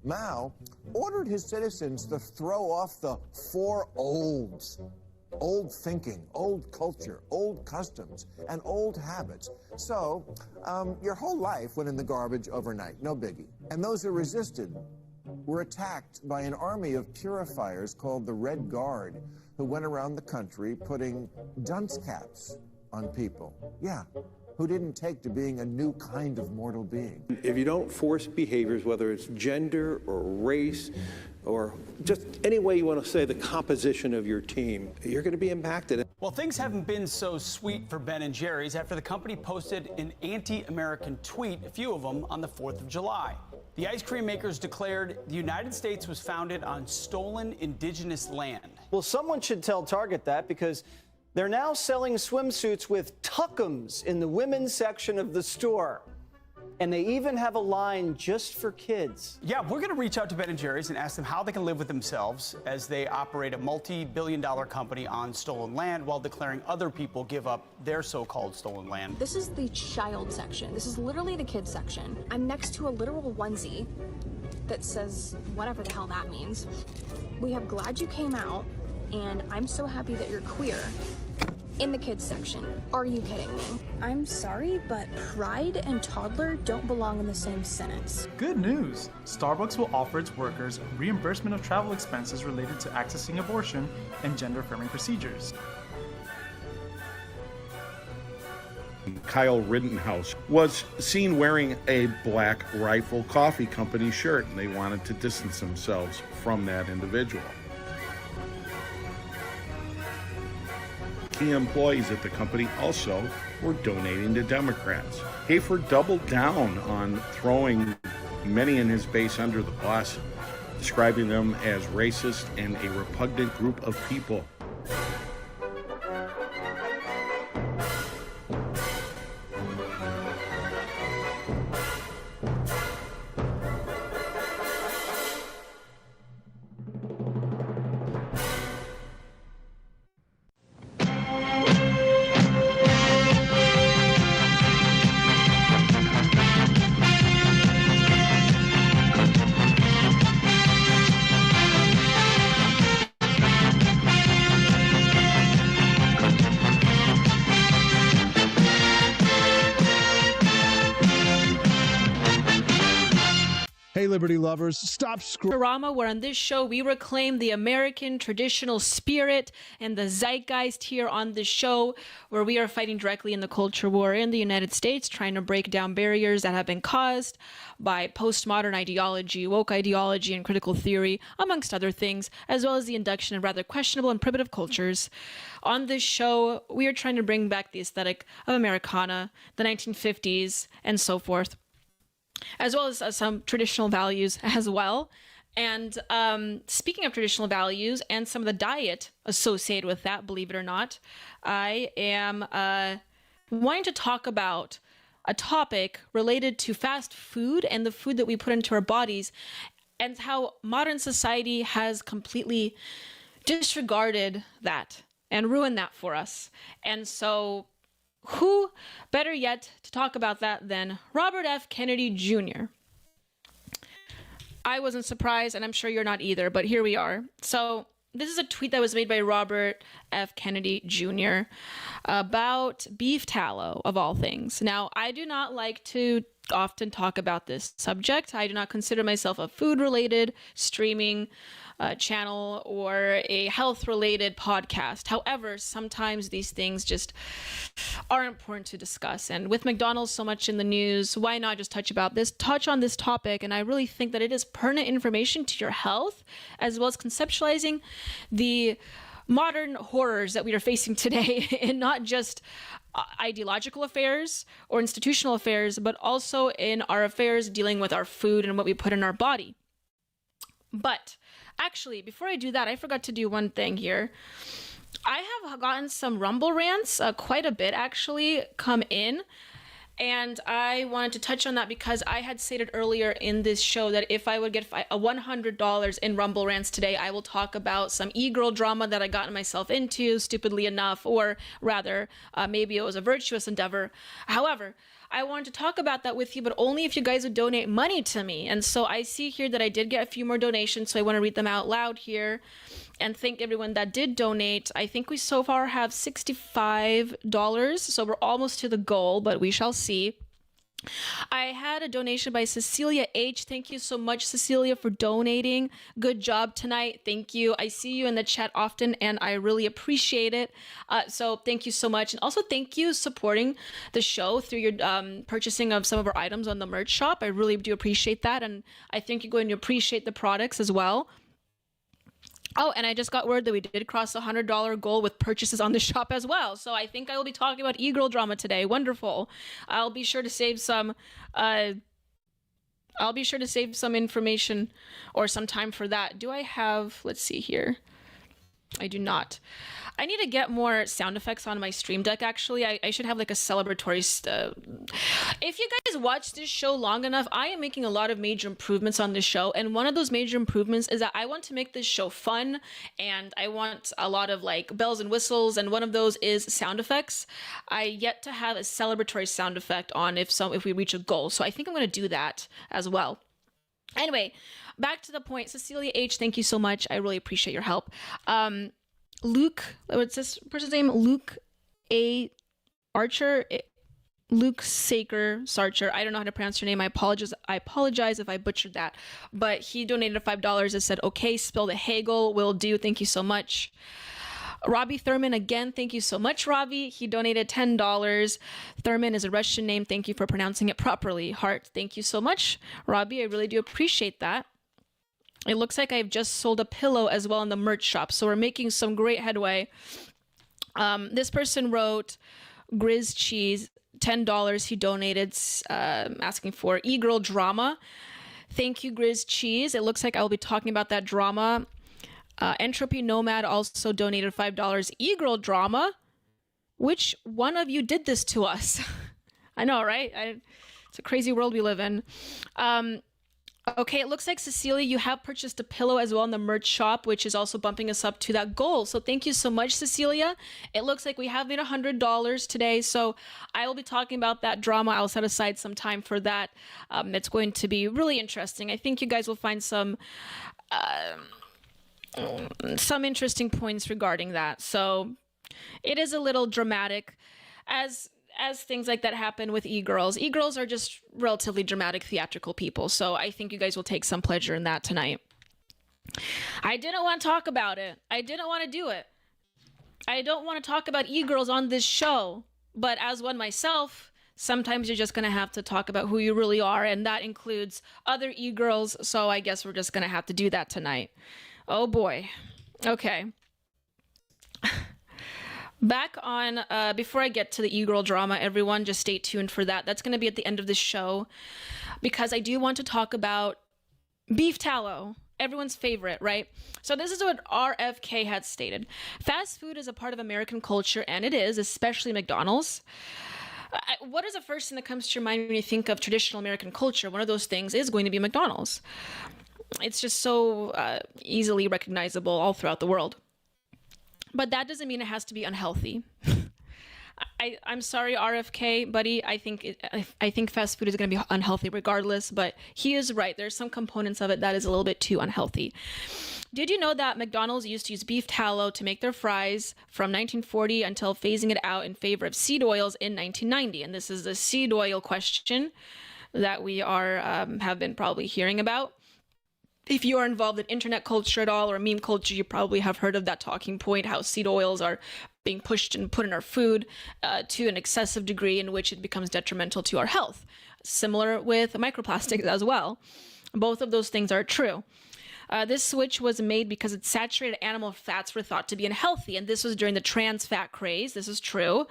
Mao ordered his citizens to throw off the four olds. Old thinking, old culture, old customs, and old habits. So, your whole life went in the garbage overnight, no biggie. And those who resisted were attacked by an army of purifiers called the Red Guard, who went around the country putting dunce caps on people. Yeah, who didn't take to being a new kind of mortal being. If you don't force behaviors, whether it's gender or race or just any way you want to say the composition of your team, you're going to be impacted. Well, things haven't been so sweet for Ben & Jerry's after the company posted an anti-American tweet, a few of them, on the 4th of July. The ice cream makers declared the United States was founded on stolen indigenous land. Well, someone should tell Target that, because they're now selling swimsuits with tuckums in the women's section of the store. And they even have a line just for kids. Yeah, we're going to reach out to Ben & Jerry's and ask them how they can live with themselves as they operate a multi-billion-dollar company on stolen land while declaring other people give up their so-called stolen land. This is the child section. This is literally the kids section. I'm next to a literal onesie that says whatever the hell that means. We have glad you came out, and I'm so happy that you're queer. In the kids section. Are you kidding me? I'm sorry, but pride and toddler don't belong in the same sentence. Good news! Starbucks will offer its workers reimbursement of travel expenses related to accessing abortion and gender-affirming procedures. Kyle Rittenhouse was seen wearing a Black Rifle Coffee Company shirt, and they wanted to distance themselves from that individual. Key employees at the company also were donating to Democrats. Hafer doubled down on throwing many in his base under the bus, describing them as racist and a repugnant group of people. Hey, Liberty lovers, stop Culturama, where on this show we reclaim the American traditional spirit and the zeitgeist here on the show, where we are fighting directly in the culture war in the United States, trying to break down barriers that have been caused by postmodern ideology, woke ideology, and critical theory, amongst other things, as well as the induction of rather questionable and primitive cultures. On this show, we are trying to bring back the aesthetic of Americana, the 1950s, and so forth, as well as some traditional values as well. And speaking of traditional values and some of the diet associated with that, believe it or not, I am wanting to talk about a topic related to fast food and the food that we put into our bodies, and how modern society has completely disregarded that and ruined that for us. And so who better yet to talk about that than Robert F. Kennedy Jr.? I wasn't surprised, and I'm sure you're not either, but here we are. So this is a tweet that was made by Robert F. Kennedy Jr. about beef tallow, of all things. Now, I do not like to often talk about this subject. I do not consider myself a food-related streaming channel or a health-related podcast. However, sometimes these things just are important to discuss. And with McDonald's so much in the news, why not just touch on this topic? And I really think that it is pertinent information to your health, as well as conceptualizing the modern horrors that we are facing today, in not just ideological affairs or institutional affairs, but also in our affairs dealing with our food and what we put in our body. But Actually, before I do that, I forgot to do one thing here. I have gotten some Rumble rants, quite a bit actually, come in. And I wanted to touch on that because I had stated earlier in this show that if I would get a $100 in Rumble rants today, I will talk about some e-girl drama that I gotten myself into, stupidly enough, or rather, maybe it was a virtuous endeavor. However, I wanted to talk about that with you, but only if you guys would donate money to me. And so I see here that I did get a few more donations, so I want to read them out loud here and thank everyone that did donate. I think we so far have $65, so we're almost to the goal, but we shall see. I had a donation by Cecilia H. Thank you so much, Cecilia, for donating. Good job tonight. Thank you. I see you in the chat often, and I really appreciate it. So thank you so much. And also thank you supporting the show through your purchasing of some of our items on the merch shop. I really do appreciate that, and I think you're going to appreciate the products as well. Oh, and I just got word that we did cross the $100 goal with purchases on the shop as well. So I think I will be talking about e-girl drama today. Wonderful. I'll be sure to save some information or some time for that. Do I have, let's see here. I do not. I need to get more sound effects on my Stream Deck, actually. I should have like a celebratory If you guys watch this show long enough, I am making a lot of major improvements on this show. And one of those major improvements is that I want to make this show fun. And I want a lot of like bells and whistles. And one of those is sound effects. I yet to have a celebratory sound effect on if we reach a goal. So I think I'm going to do that as well. Anyway, back to the point. Cecilia H., thank you so much. I really appreciate your help. Luke, what's this person's name? Luke A. Archer? Luke Saker Sarcher. I don't know how to pronounce your name. I apologize if I butchered that. But he donated $5 and said, okay, spill the Hegel. Will do. Thank you so much. Robbie Thurman, again, thank you so much, Robbie. He donated $10. Thurman is a Russian name. Thank you for pronouncing it properly. Heart, thank you so much, Robbie. I really do appreciate that. It looks like I've just sold a pillow as well in the merch shop, so we're making some great headway. This person wrote Grizz Cheese, $10 he donated, asking for e-girl drama. Thank you, Grizz Cheese. It looks like I'll be talking about that drama. Entropy Nomad also donated $5. E-girl drama? Which one of you did this to us? I know, right? It's a crazy world we live in. Okay, it looks like, Cecilia, you have purchased a pillow as well in the merch shop, which is also bumping us up to that goal. So thank you so much, Cecilia. It looks like we have made $100 today. So I will be talking about that drama. I'll set aside some time for that. It's going to be really interesting. I think you guys will find some interesting points regarding that. So it is a little dramatic as things like that happen with e-girls. E-girls are just relatively dramatic, theatrical people. So I think you guys will take some pleasure in that tonight. I didn't want to talk about it. I didn't want to do it. I don't want to talk about e-girls on this show. But as one myself, sometimes you're just going to have to talk about who you really are. And that includes other e-girls. So I guess we're just going to have to do that tonight. Oh boy. Okay. Back on, before I get to the e-girl drama, everyone, just stay tuned for that. That's going to be at the end of the show, because I do want to talk about beef tallow, everyone's favorite, right? So this is what RFK had stated. Fast food is a part of American culture, and it is, especially McDonald's. What is the first thing that comes to your mind when you think of traditional American culture? One of those things is going to be McDonald's. It's just so easily recognizable all throughout the world. But that doesn't mean it has to be unhealthy. I'm sorry, RFK, buddy. I think fast food is going to be unhealthy regardless, but he is right. There's some components of it that is a little bit too unhealthy. Did you know that McDonald's used to use beef tallow to make their fries from 1940 until phasing it out in favor of seed oils in 1990? And this is the seed oil question that we have been probably hearing about. If you are involved in internet culture at all or meme culture, you probably have heard of that talking point, how seed oils are being pushed and put in our food to an excessive degree in which it becomes detrimental to our health. Similar with microplastics as well. Both of those things are true. This switch was made because its saturated animal fats were thought to be unhealthy, and this was during the trans fat craze. This is true.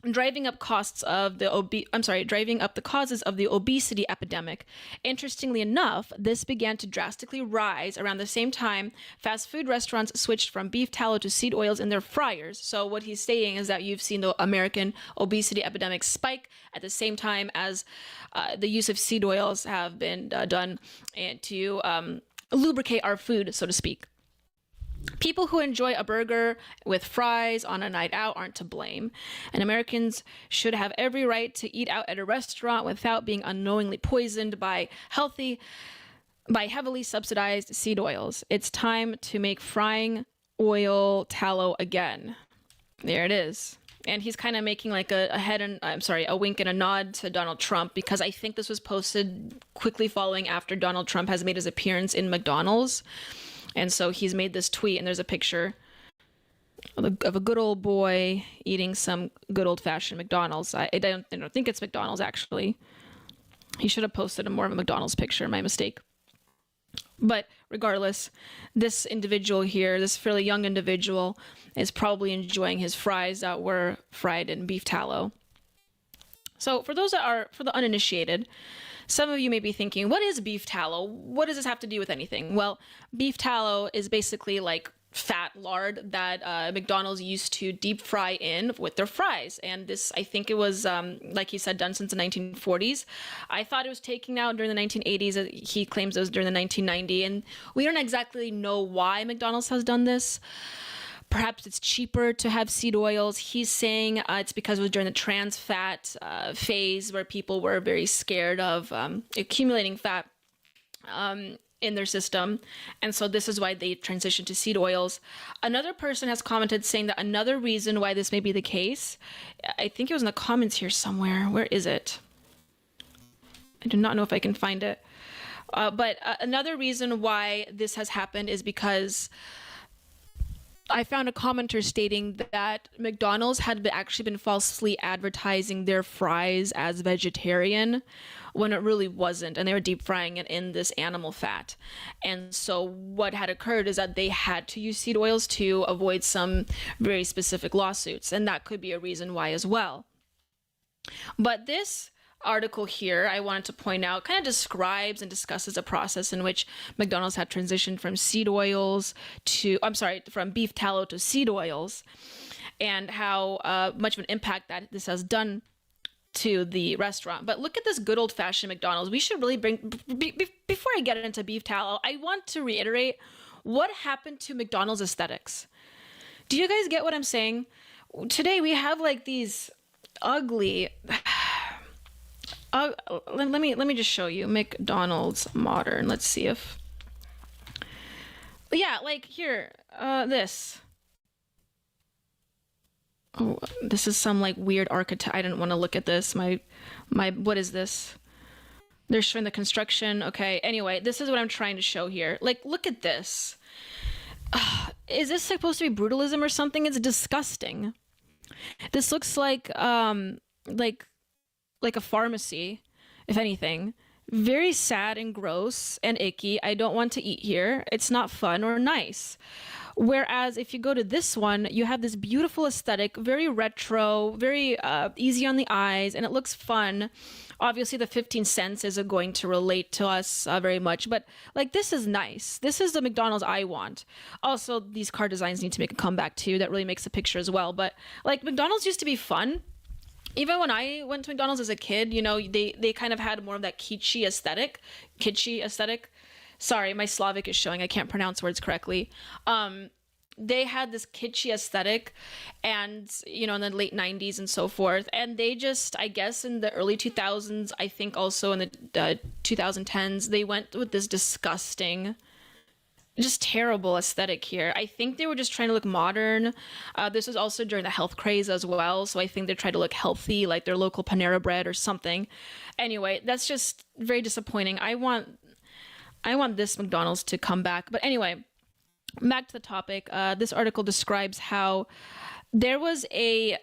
driving up costs of the driving up the causes of the obesity epidemic. Interestingly enough, this began to drastically rise around the same time fast food restaurants switched from beef tallow to seed oils in their fryers. So what he's saying is that you've seen the American obesity epidemic spike at the same time as the use of seed oils have been done to lubricate our food, so to speak. People who enjoy a burger with fries on a night out aren't to blame, and Americans should have every right to eat out at a restaurant without being unknowingly poisoned by heavily subsidized seed oils. It's time to make frying oil tallow again. There it is. And he's kind of making like a wink and a nod to Donald Trump, because I think this was posted quickly following after Donald Trump has made his appearance in McDonald's. And so he's made this tweet, and there's a picture of a good old boy eating some good old-fashioned McDonald's. I don't think it's McDonald's, actually. He should have posted more of a McDonald's picture, my mistake. But regardless, this individual here, this fairly young individual, is probably enjoying his fries that were fried in beef tallow. So for the uninitiated, some of you may be thinking, what is beef tallow? What does this have to do with anything? Well, beef tallow is basically like fat lard that McDonald's used to deep fry in with their fries. And this, I think it was, like he said, done since the 1940s. I thought it was taken out during the 1980s. He claims it was during the 1990s. And we don't exactly know why McDonald's has done this. Perhaps it's cheaper to have seed oils. He's saying it's because it was during the trans fat phase where people were very scared of accumulating fat in their system. And so this is why they transitioned to seed oils. Another person has commented saying that another reason why this may be the case, I think it was in the comments here somewhere. Where is it? I do not know if I can find it. But another reason why this has happened is because I found a commenter stating that McDonald's had actually been falsely advertising their fries as vegetarian when it really wasn't, and they were deep frying it in this animal fat. And so what had occurred is that they had to use seed oils to avoid some very specific lawsuits, and that could be a reason why as well. But this article here, I wanted to point out, kind of describes and discusses a process in which McDonald's had transitioned from from beef tallow to seed oils, and how much of an impact that this has done to the restaurant. But look at this good old-fashioned McDonald's. We should really before I get into beef tallow, I want to reiterate what happened to McDonald's aesthetics. Do you guys get what I'm saying? Today we have like these ugly... let me just show you McDonald's modern. Let's see if, yeah, like here, this. Oh, this is some like weird architect. I didn't want to look at this. My, what is this? They're showing the construction. Okay. Anyway, this is what I'm trying to show here. Like, look at this. Is this supposed to be brutalism or something? It's disgusting. This looks like a pharmacy, if anything. Very sad and gross and icky. I don't want to eat here. It's not fun or nice. Whereas if you go to this one, you have this beautiful aesthetic, very retro, very easy on the eyes, and it looks fun. Obviously, the 15 cents isn't going to relate to us very much, but like this is nice. This is the McDonald's I want. Also, these car designs need to make a comeback too. That really makes the picture as well. But like McDonald's used to be fun. Even when I went to McDonald's as a kid, you know, they kind of had more of that kitschy aesthetic. Sorry, my Slavic is showing. I can't pronounce words correctly. They had this kitschy aesthetic, and, you know, in the late 90s and so forth. And they just, I guess in the early 2000s, I think also in the 2010s, they went with this disgusting, just terrible aesthetic here. I think they were just trying to look modern. This was also during the health craze as well, so I think they tried to look healthy, like their local Panera Bread or something. Anyway, that's just very disappointing. I want this McDonald's to come back. But anyway, back to the topic. This article describes how there was a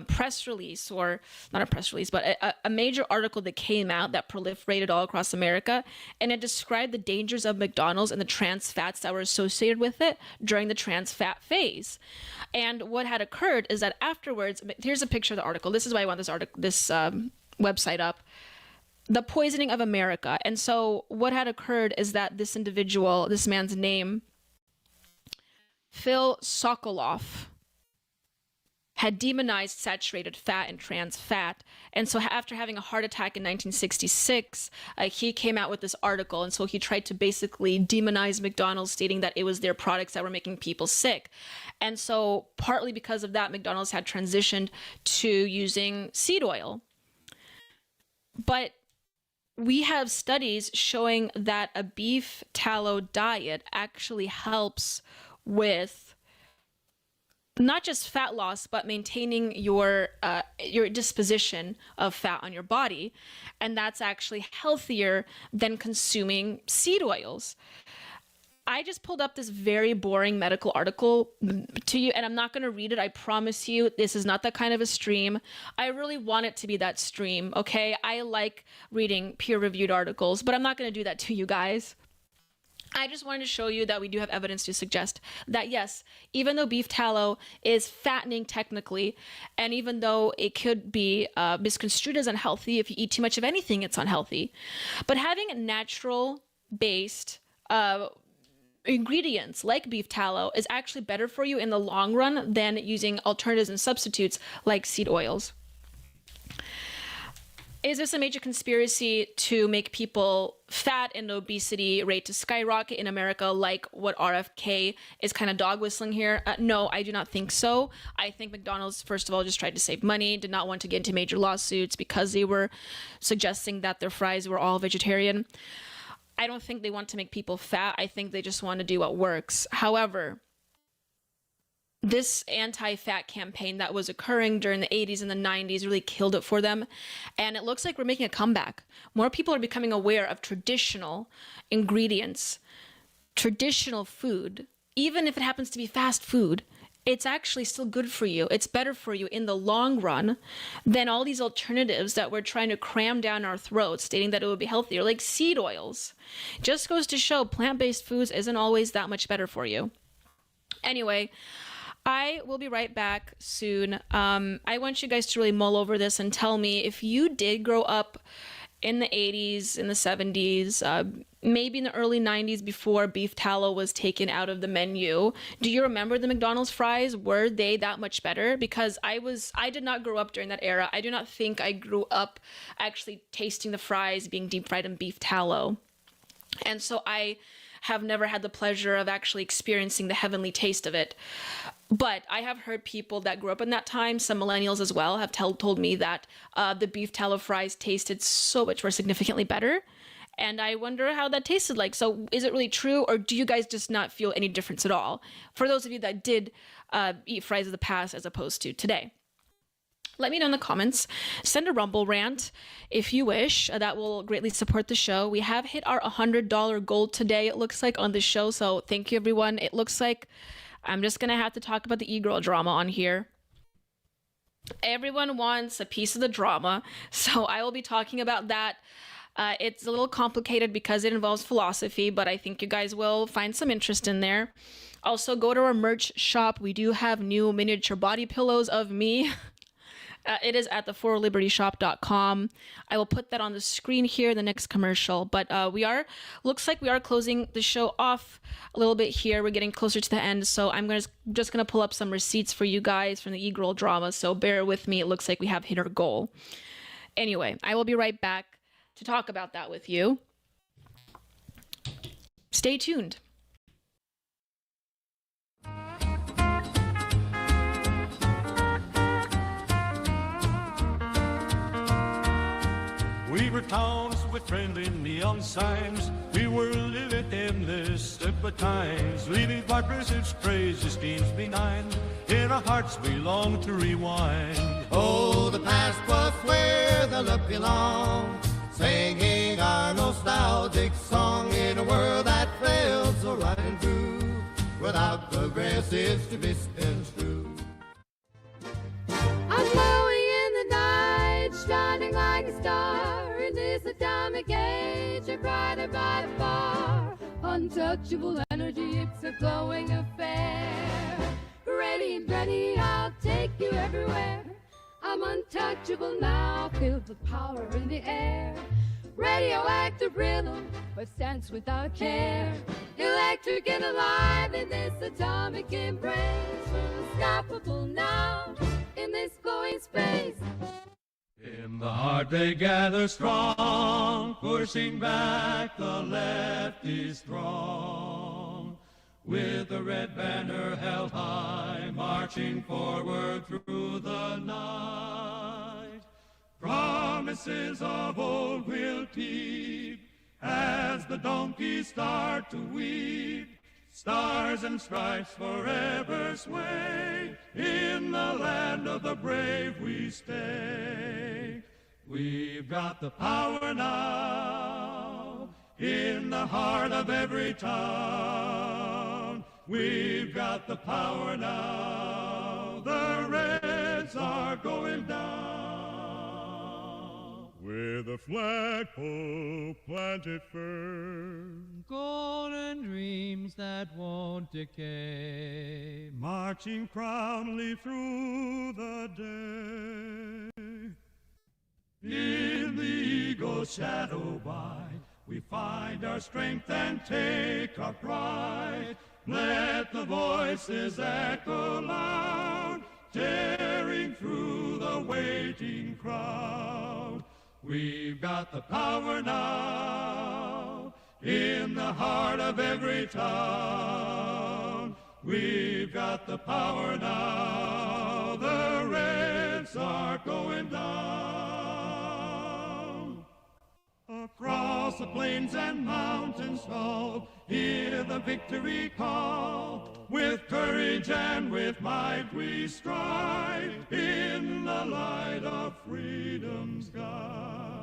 press release, or not a press release, but a major article that came out that proliferated all across America, and it described the dangers of McDonald's and the trans fats that were associated with it during the trans fat phase. And what had occurred is that afterwards, here's a picture of the article. This is why I want this website up. The Poisoning of America. And so what had occurred is that this individual, this man's name, Phil Sokoloff, had demonized saturated fat and trans fat. And so after having a heart attack in 1966, he came out with this article. And so he tried to basically demonize McDonald's, stating that it was their products that were making people sick. And so partly because of that, McDonald's had transitioned to using seed oil. But we have studies showing that a beef tallow diet actually helps with not just fat loss, but maintaining your disposition of fat on your body. And that's actually healthier than consuming seed oils. I just pulled up this very boring medical article to you, and I'm not going to read it. I promise you, this is not that kind of a stream. I really want it to be that stream, okay? I like reading peer-reviewed articles, but I'm not going to do that to you guys. I just wanted to show you that we do have evidence to suggest that, yes, even though beef tallow is fattening technically, and even though it could be misconstrued as unhealthy, if you eat too much of anything, it's unhealthy. But having natural-based ingredients like beef tallow is actually better for you in the long run than using alternatives and substitutes like seed oils. Is this a major conspiracy to make people fat and the obesity rate to skyrocket in America, like what RFK is kind of dog whistling here? No, I do not think so. I think McDonald's, first of all, just tried to save money, did not want to get into major lawsuits because they were suggesting that their fries were all vegetarian. I don't think they want to make people fat. I think they just want to do what works. However, this anti-fat campaign that was occurring during the 80s and the 90s really killed it for them. And it looks like we're making a comeback. More people are becoming aware of traditional ingredients, traditional food. Even if it happens to be fast food, it's actually still good for you. It's better for you in the long run than all these alternatives that we're trying to cram down our throats, stating that it would be healthier, like seed oils. Just goes to show plant-based foods isn't always that much better for you. Anyway, I will be right back soon. I want you guys to really mull over this and tell me if you did grow up in the 80s, in the 70s, maybe in the early 90s before beef tallow was taken out of the menu. Do you remember the McDonald's fries? Were they that much better? Because I did not grow up during that era. I do not think I grew up actually tasting the fries being deep fried in beef tallow. And so I have never had the pleasure of actually experiencing the heavenly taste of it. But I have heard people that grew up in that time, some millennials as well, have told me that the beef tallow fries tasted so much more significantly better. And I wonder how that tasted like. So is it really true, or do you guys just not feel any difference at all? For those of you that did eat fries of the past as opposed to today. Let me know in the comments. Send a Rumble rant if you wish. That will greatly support the show. We have hit our $100 goal today, it looks like, on the show. So thank you, everyone. It looks like I'm just going to have to talk about the e-girl drama on here. Everyone wants a piece of the drama, so I will be talking about that. It's a little complicated because it involves philosophy, but I think you guys will find some interest in there. Also, go to our merch shop. We do have new miniature body pillows of me. It is at the4libertyshop.com. I will put that on the screen here in the next commercial. But looks like we are closing the show off a little bit here. We're getting closer to the end, so I'm just going to pull up some receipts for you guys from the e-girl drama. So bear with me. It looks like we have hit our goal. Anyway, I will be right back to talk about that with you. Stay tuned. We were towns with friendly neon signs. We were living in this simple times, leaving vipers its praises schemes benign. In our hearts we long to rewind. Oh, the past was where the love belonged, singing our nostalgic song in a world that felt so right and true, without progressives to misconstrue. atomic age, a brighter by far. Untouchable energy, it's a glowing affair. Ready, ready, I'll take you everywhere. I'm untouchable now, feel the power in the air. Radioactive rhythm, but stands without care. Electric and alive in this atomic embrace. Unstoppable now in this glowing space. In the heart they gather strong, pushing back the lefty strong. With the red banner held high, marching forward through the night. Promises of old will keep as the donkeys start to weep. Stars and stripes forever sway. In the land of the brave we stay. We've got the power now in the heart of every town. We've got the power now. The Reds are going down. With a flagpole planted firm, golden dreams that won't decay, marching proudly through the day. In the eagle's shadow by, we find our strength and take our pride. Let the voices echo loud, tearing through the waiting crowd. We've got the power now in the heart of every town. We've got the power now. The Reds are going down. Across the plains and mountains tall, hear the victory call. With courage and with might we strive in the light of freedom's sky.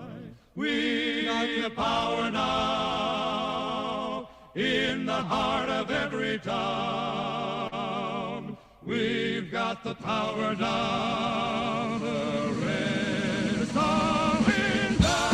We got the power now in the heart of every town. We've got the power now. The Reds are going down.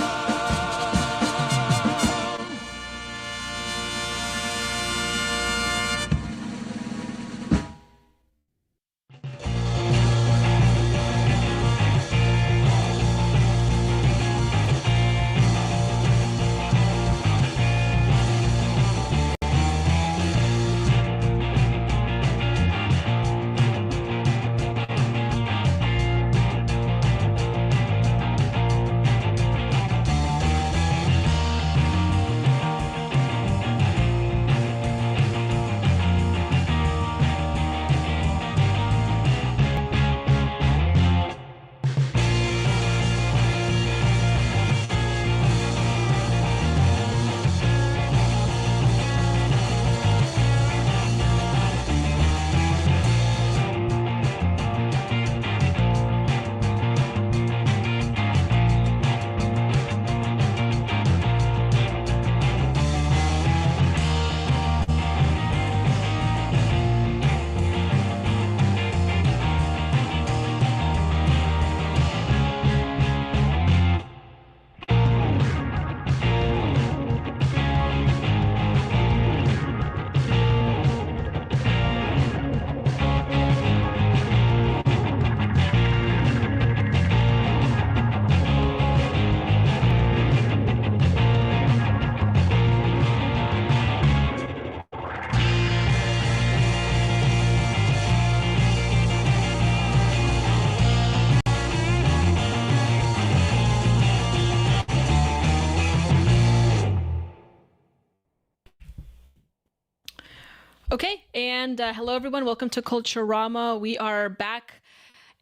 Okay, and hello everyone. Welcome to Culturama. We are back,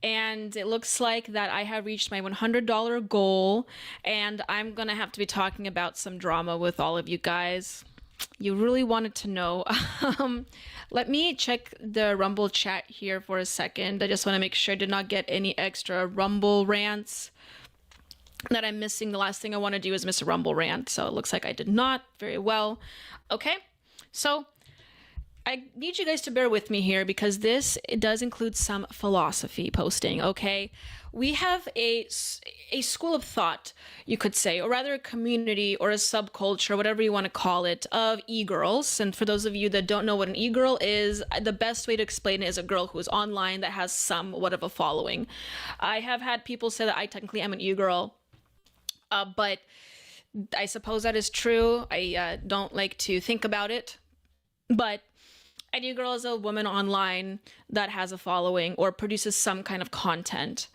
and it looks like that I have reached my $100 goal, and I'm gonna have to be talking about some drama with all of you guys. You really wanted to know. Let me check the Rumble chat here for a second. I just want to make sure I did not get any extra Rumble rants that I'm missing. The last thing I want to do is miss a Rumble rant, so it looks like I did not. Very well. Okay, so I need you guys to bear with me here because it does include some philosophy posting, okay? We have a school of thought, you could say, or rather a community or a subculture, whatever you want to call it, of e-girls. And for those of you that don't know what an e-girl is, the best way to explain it is a girl who is online that has somewhat of a following. I have had people say that I technically am an e-girl, but I suppose that is true. I don't like to think about it, but an e-girl is a woman online that has a following or produces some kind of content.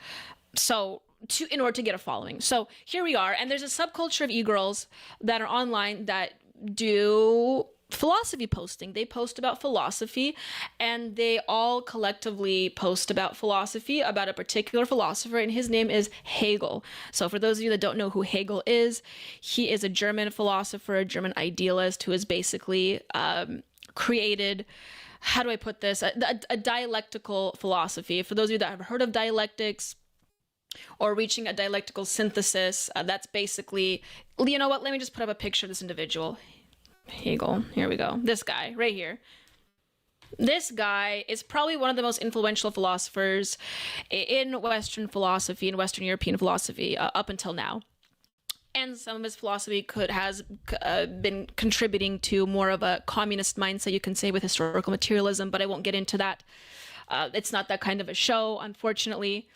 So in order to get a following. So here we are, and there's a subculture of e-girls that are online that do philosophy posting. They post about philosophy, and they all collectively post about philosophy, about a particular philosopher, and his name is Hegel. So for those of you that don't know who Hegel is, he is a German philosopher, a German idealist who is basically created, how do I put this, a dialectical philosophy. For those of you that have heard of dialectics or reaching a dialectical synthesis, that's basically, you know what, let me just put up a picture of this individual. Hegel, here we go, this guy right here. This guy is probably one of the most influential philosophers in Western philosophy, in Western European philosophy, up until now. And some of his philosophy has been contributing to more of a communist mindset, you can say, with historical materialism, but I won't get into that. It's not that kind of a show, unfortunately.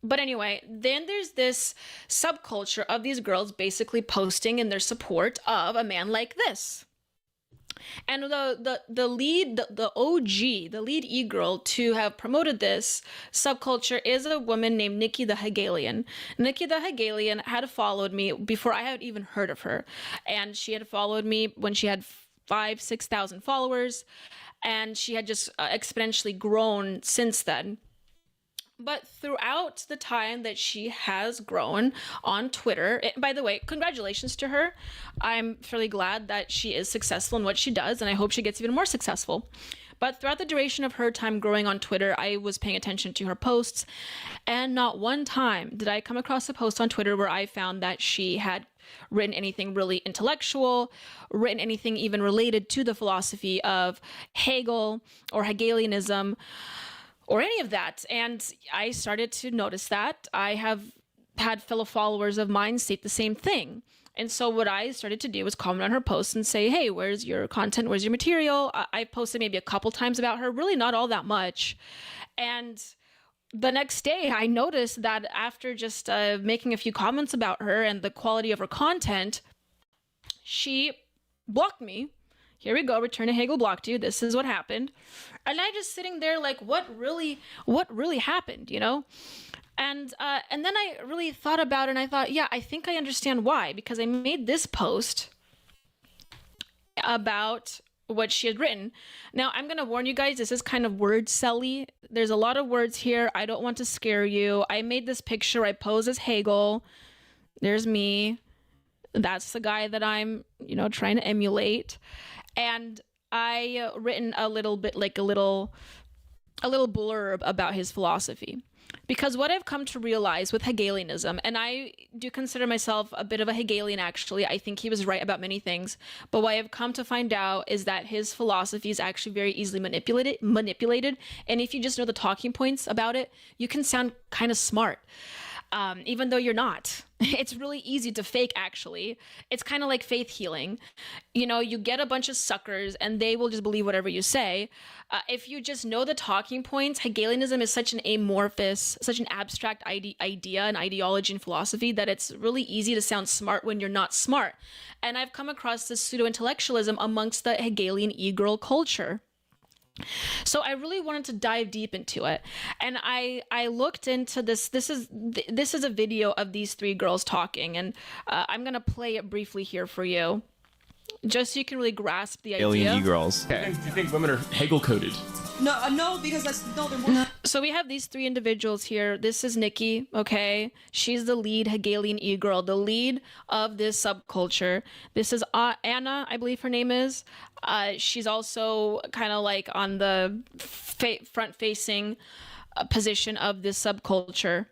But anyway, then there's this subculture of these girls basically posting in their support of a man like this. And the lead e-girl to have promoted this subculture is a woman named Nikki the Hegelian. Nikki the Hegelian had followed me before I had even heard of her. And she had followed me when she had 5,000-6,000 followers. And she had just exponentially grown since then. But throughout the time that she has grown on Twitter, by the way, congratulations to her. I'm fairly glad that she is successful in what she does, and I hope she gets even more successful. But throughout the duration of her time growing on Twitter, I was paying attention to her posts, and not one time did I come across a post on Twitter where I found that she had written anything really intellectual, written anything even related to the philosophy of Hegel or Hegelianism, or any of that. And I started to notice that. I have had fellow followers of mine state the same thing. And so what I started to do was comment on her posts and say, hey, where's your content? Where's your material? I posted maybe a couple times about her, really not all that much. And the next day I noticed that after just making a few comments about her and the quality of her content, she blocked me. Here we go, Return to Hegel blocked you. This is what happened. And I just sitting there like, what really happened, you know? And then I really thought about it, and I thought, yeah, I think I understand why, because I made this post about what she had written. Now, I'm going to warn you guys, this is kind of word sally. There's a lot of words here. I don't want to scare you. I made this picture. I pose as Hegel. There's me. That's the guy that I'm, trying to emulate. And I written a little bit, like a little blurb about his philosophy. Because what I've come to realize with Hegelianism, and I do consider myself a bit of a Hegelian actually, I think he was right about many things, but what I've come to find out is that his philosophy is actually very easily manipulated, and if you just know the talking points about it, you can sound kind of smart. Even though you're not. It's really easy to fake, actually. It's kind of like faith healing. You get a bunch of suckers and they will just believe whatever you say. If you just know the talking points, Hegelianism is such an amorphous, such an abstract idea and ideology and philosophy that it's really easy to sound smart when you're not smart. And I've come across this pseudo-intellectualism amongst the Hegelian e-girl culture. So I really wanted to dive deep into it, and I looked into this. This is a video of these three girls talking, and I'm gonna play it briefly here for you, just so you can really grasp the idea. Alien e-girls. Okay. Do you think women are Hegel coded? No, because they're more. So we have these three individuals here. This is Nikki, okay? She's the lead Hegelian e-girl, the lead of this subculture. This is Anna, I believe her name is. She's also kind of like on the front-facing position of this subculture.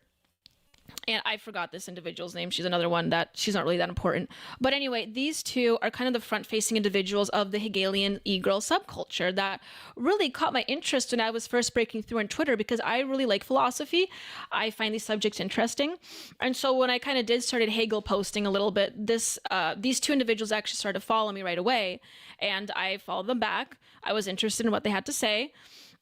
And I forgot this individual's name. She's another one that she's not really that important. But anyway, these two are kind of the front-facing individuals of the Hegelian e-girl subculture that really caught my interest when I was first breaking through on Twitter, because I really like philosophy. I find these subjects interesting. And so when I kind of started Hegel posting a little bit, these two individuals actually started to follow me right away. And I followed them back. I was interested in what they had to say.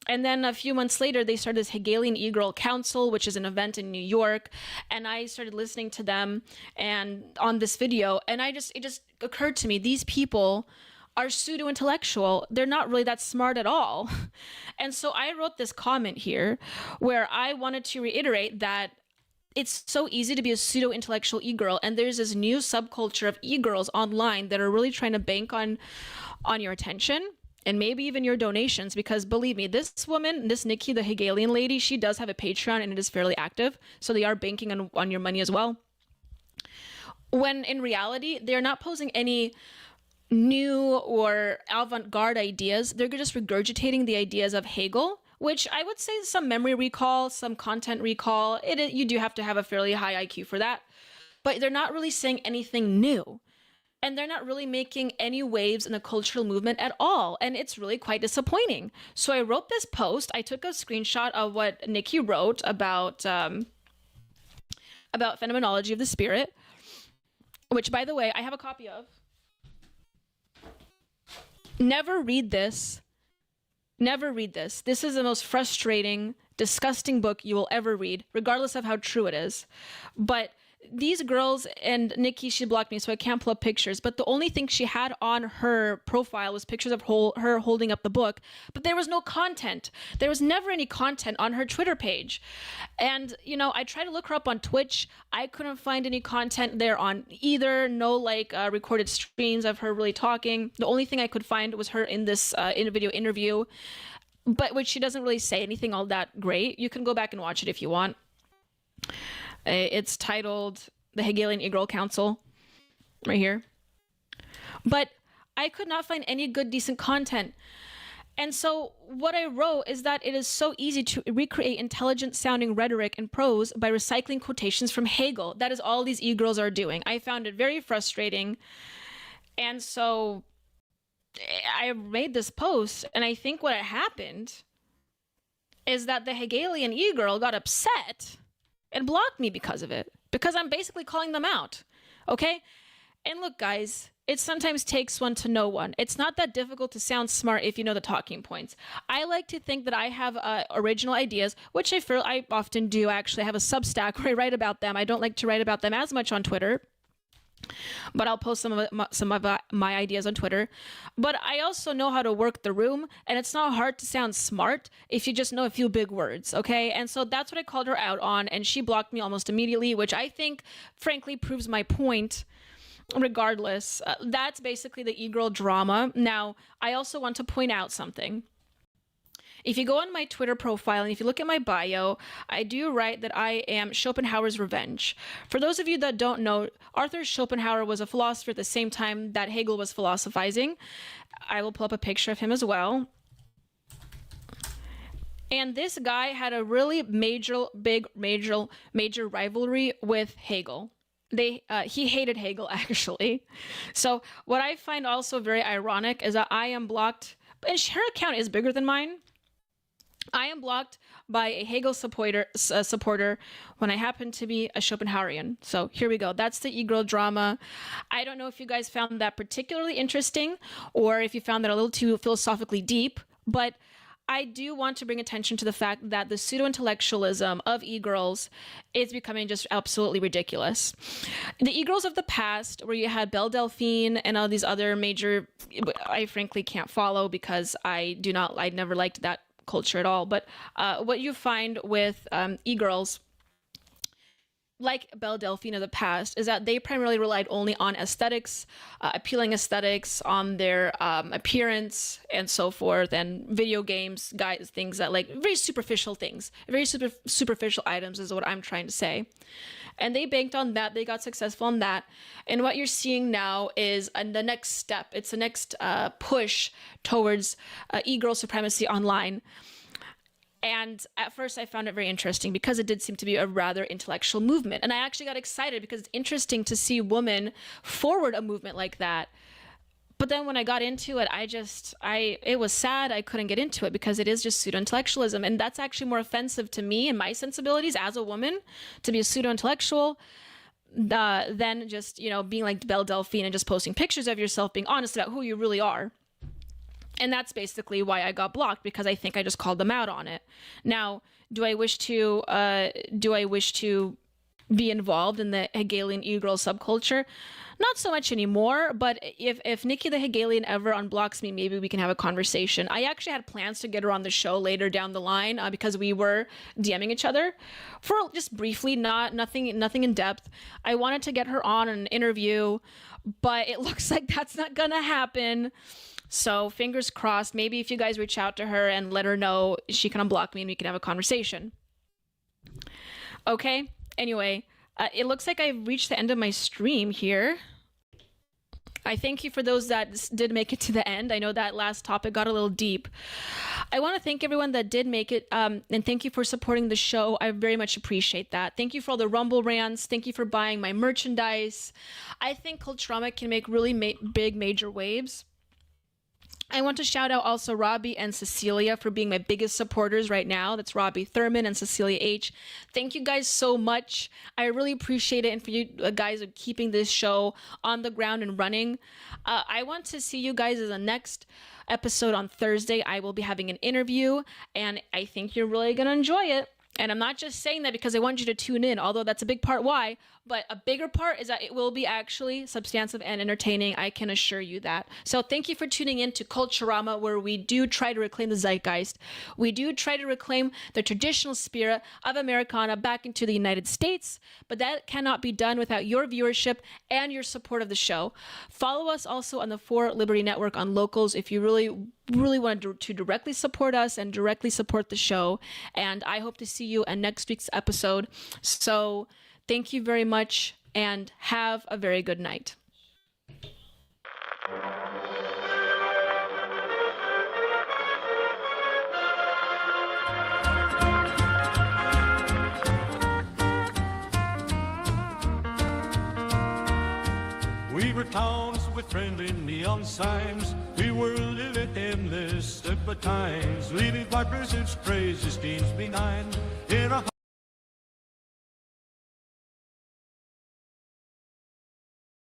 And then a few months later, they started this Hegelian E-Girl Council, which is an event in New York. And I started listening to them and on this video. And it just occurred to me, these people are pseudo-intellectual. They're not really that smart at all. And so I wrote this comment here where I wanted to reiterate that it's so easy to be a pseudo-intellectual e-girl. And there's this new subculture of e-girls online that are really trying to bank on your attention. And maybe even your donations, because believe me, this woman, this Nikki, the Hegelian lady, she does have a Patreon and it is fairly active. So they are banking on your money as well. When in reality, they're not posing any new or avant-garde ideas. They're just regurgitating the ideas of Hegel, which I would say some memory recall, some content recall. You do have to have a fairly high IQ for that. But they're not really saying anything new. And they're not really making any waves in the cultural movement at all. And it's really quite disappointing. So I wrote this post. I took a screenshot of what Nikki wrote about phenomenology of the spirit, which, by the way, I have a copy of. Never read this. Never read this. This is the most frustrating, disgusting book you will ever read, regardless of how true it is. But these girls, and Nikki, she blocked me, so I can't pull up pictures, but the only thing she had on her profile was pictures of her holding up the book, but there was no content. There was never any content on her Twitter page. And, I tried to look her up on Twitch. I couldn't find any content there on either. No, recorded streams of her really talking. The only thing I could find was her in this video interview, but which she doesn't really say anything all that great. You can go back and watch it if you want. It's titled The Hegelian E-Girl Council, right here. But I could not find any good, decent content. And so what I wrote is that it is so easy to recreate intelligent-sounding rhetoric and prose by recycling quotations from Hegel. That is all these e-girls are doing. I found it very frustrating. And so I made this post, and I think what happened is that the Hegelian e-girl got upset and blocked me because of it, because I'm basically calling them out, okay? And look, guys, it sometimes takes one to know one. It's not that difficult to sound smart if you know the talking points. I like to think that I have original ideas, which I feel I often do. I actually have a Substack where I write about them. I don't like to write about them as much on Twitter, but I'll post some of my ideas on Twitter. But I also know how to work the room, and it's not hard to sound smart if you just know a few big words, okay? And so that's what I called her out on, and she blocked me almost immediately, which I think, frankly, proves my point. Regardless, that's basically the e-girl drama. Now, I also want to point out something. If you go on my Twitter profile and if you look at my bio, I do write that I am Schopenhauer's revenge. For those of you that don't know, Arthur Schopenhauer was a philosopher at the same time that Hegel was philosophizing. I will pull up a picture of him as well. And this guy had a really major rivalry with Hegel. He hated Hegel, actually. So what I find also very ironic is that I am blocked, and her account is bigger than mine. I am blocked by a Hegel supporter when I happen to be a Schopenhauerian. So here we go. That's the e-girl drama. I don't know if you guys found that particularly interesting or if you found that a little too philosophically deep, but I do want to bring attention to the fact that the pseudo-intellectualism of e-girls is becoming just absolutely ridiculous. The e-girls of the past, where you had Belle Delphine and all these other major, I frankly can't follow because I never liked that culture at all. But what you find with e-girls like Belle Delphine of the past is that they primarily relied only on aesthetics, appealing aesthetics, on their appearance and so forth, and video games, guys, things that very superficial things, very superficial items is what I'm trying to say. And they banked on that. They got successful on that. And what you're seeing now is the next step. It's the next push towards e-girl supremacy online. And at first I found it very interesting because it did seem to be a rather intellectual movement. And I actually got excited because it's interesting to see women forward a movement like that. But then when I got into it, it was sad I couldn't get into it because it is just pseudo-intellectualism. And that's actually more offensive to me and my sensibilities as a woman, to be a pseudo-intellectual, than just, being like Belle Delphine and just posting pictures of yourself, being honest about who you really are. And that's basically why I got blocked, because I think I just called them out on it. Now, do I wish to be involved in the Hegelian e-girl subculture? Not so much anymore, but if Nikki the Hegelian ever unblocks me, maybe we can have a conversation. I actually had plans to get her on the show later down the line because we were DMing each other for just briefly, nothing in depth. I wanted to get her on an interview, but it looks like that's not gonna happen. So fingers crossed, maybe if you guys reach out to her and let her know, she can unblock me and we can have a conversation. Okay, anyway, it looks like I've reached the end of my stream here. I thank you for those that did make it to the end. I know that last topic got a little deep. I want to thank everyone that did make it, and thank you for supporting the show. I very much appreciate that. Thank you for all the Rumble rants. Thank you for buying my merchandise. I think Culturama can make really big, major waves. I want to shout out also Robbie and Cecilia for being my biggest supporters right now. That's Robbie Thurman and Cecilia H. Thank you guys so much. I really appreciate it. And for you guys keeping this show on the ground and running. I want to see you guys in the next episode on Thursday. I will be having an interview and I think you're really going to enjoy it. And I'm not just saying that because I want you to tune in, although that's a big part why, but a bigger part is that it will be actually substantive and entertaining. I can assure you that. So thank you for tuning in to Culturama, where we do try to reclaim the zeitgeist. We do try to reclaim the traditional spirit of Americana back into the United States, but that cannot be done without your viewership and your support of the show. Follow us also on the 4 Liberty Network on Locals if you really want to directly support us and directly support the show. And I hope to see you in next week's episode. So thank you very much and have a very good night. We were towns with friendly neon signs. We were little endless step at times, leading by pursuits, praises, schemes benign. In a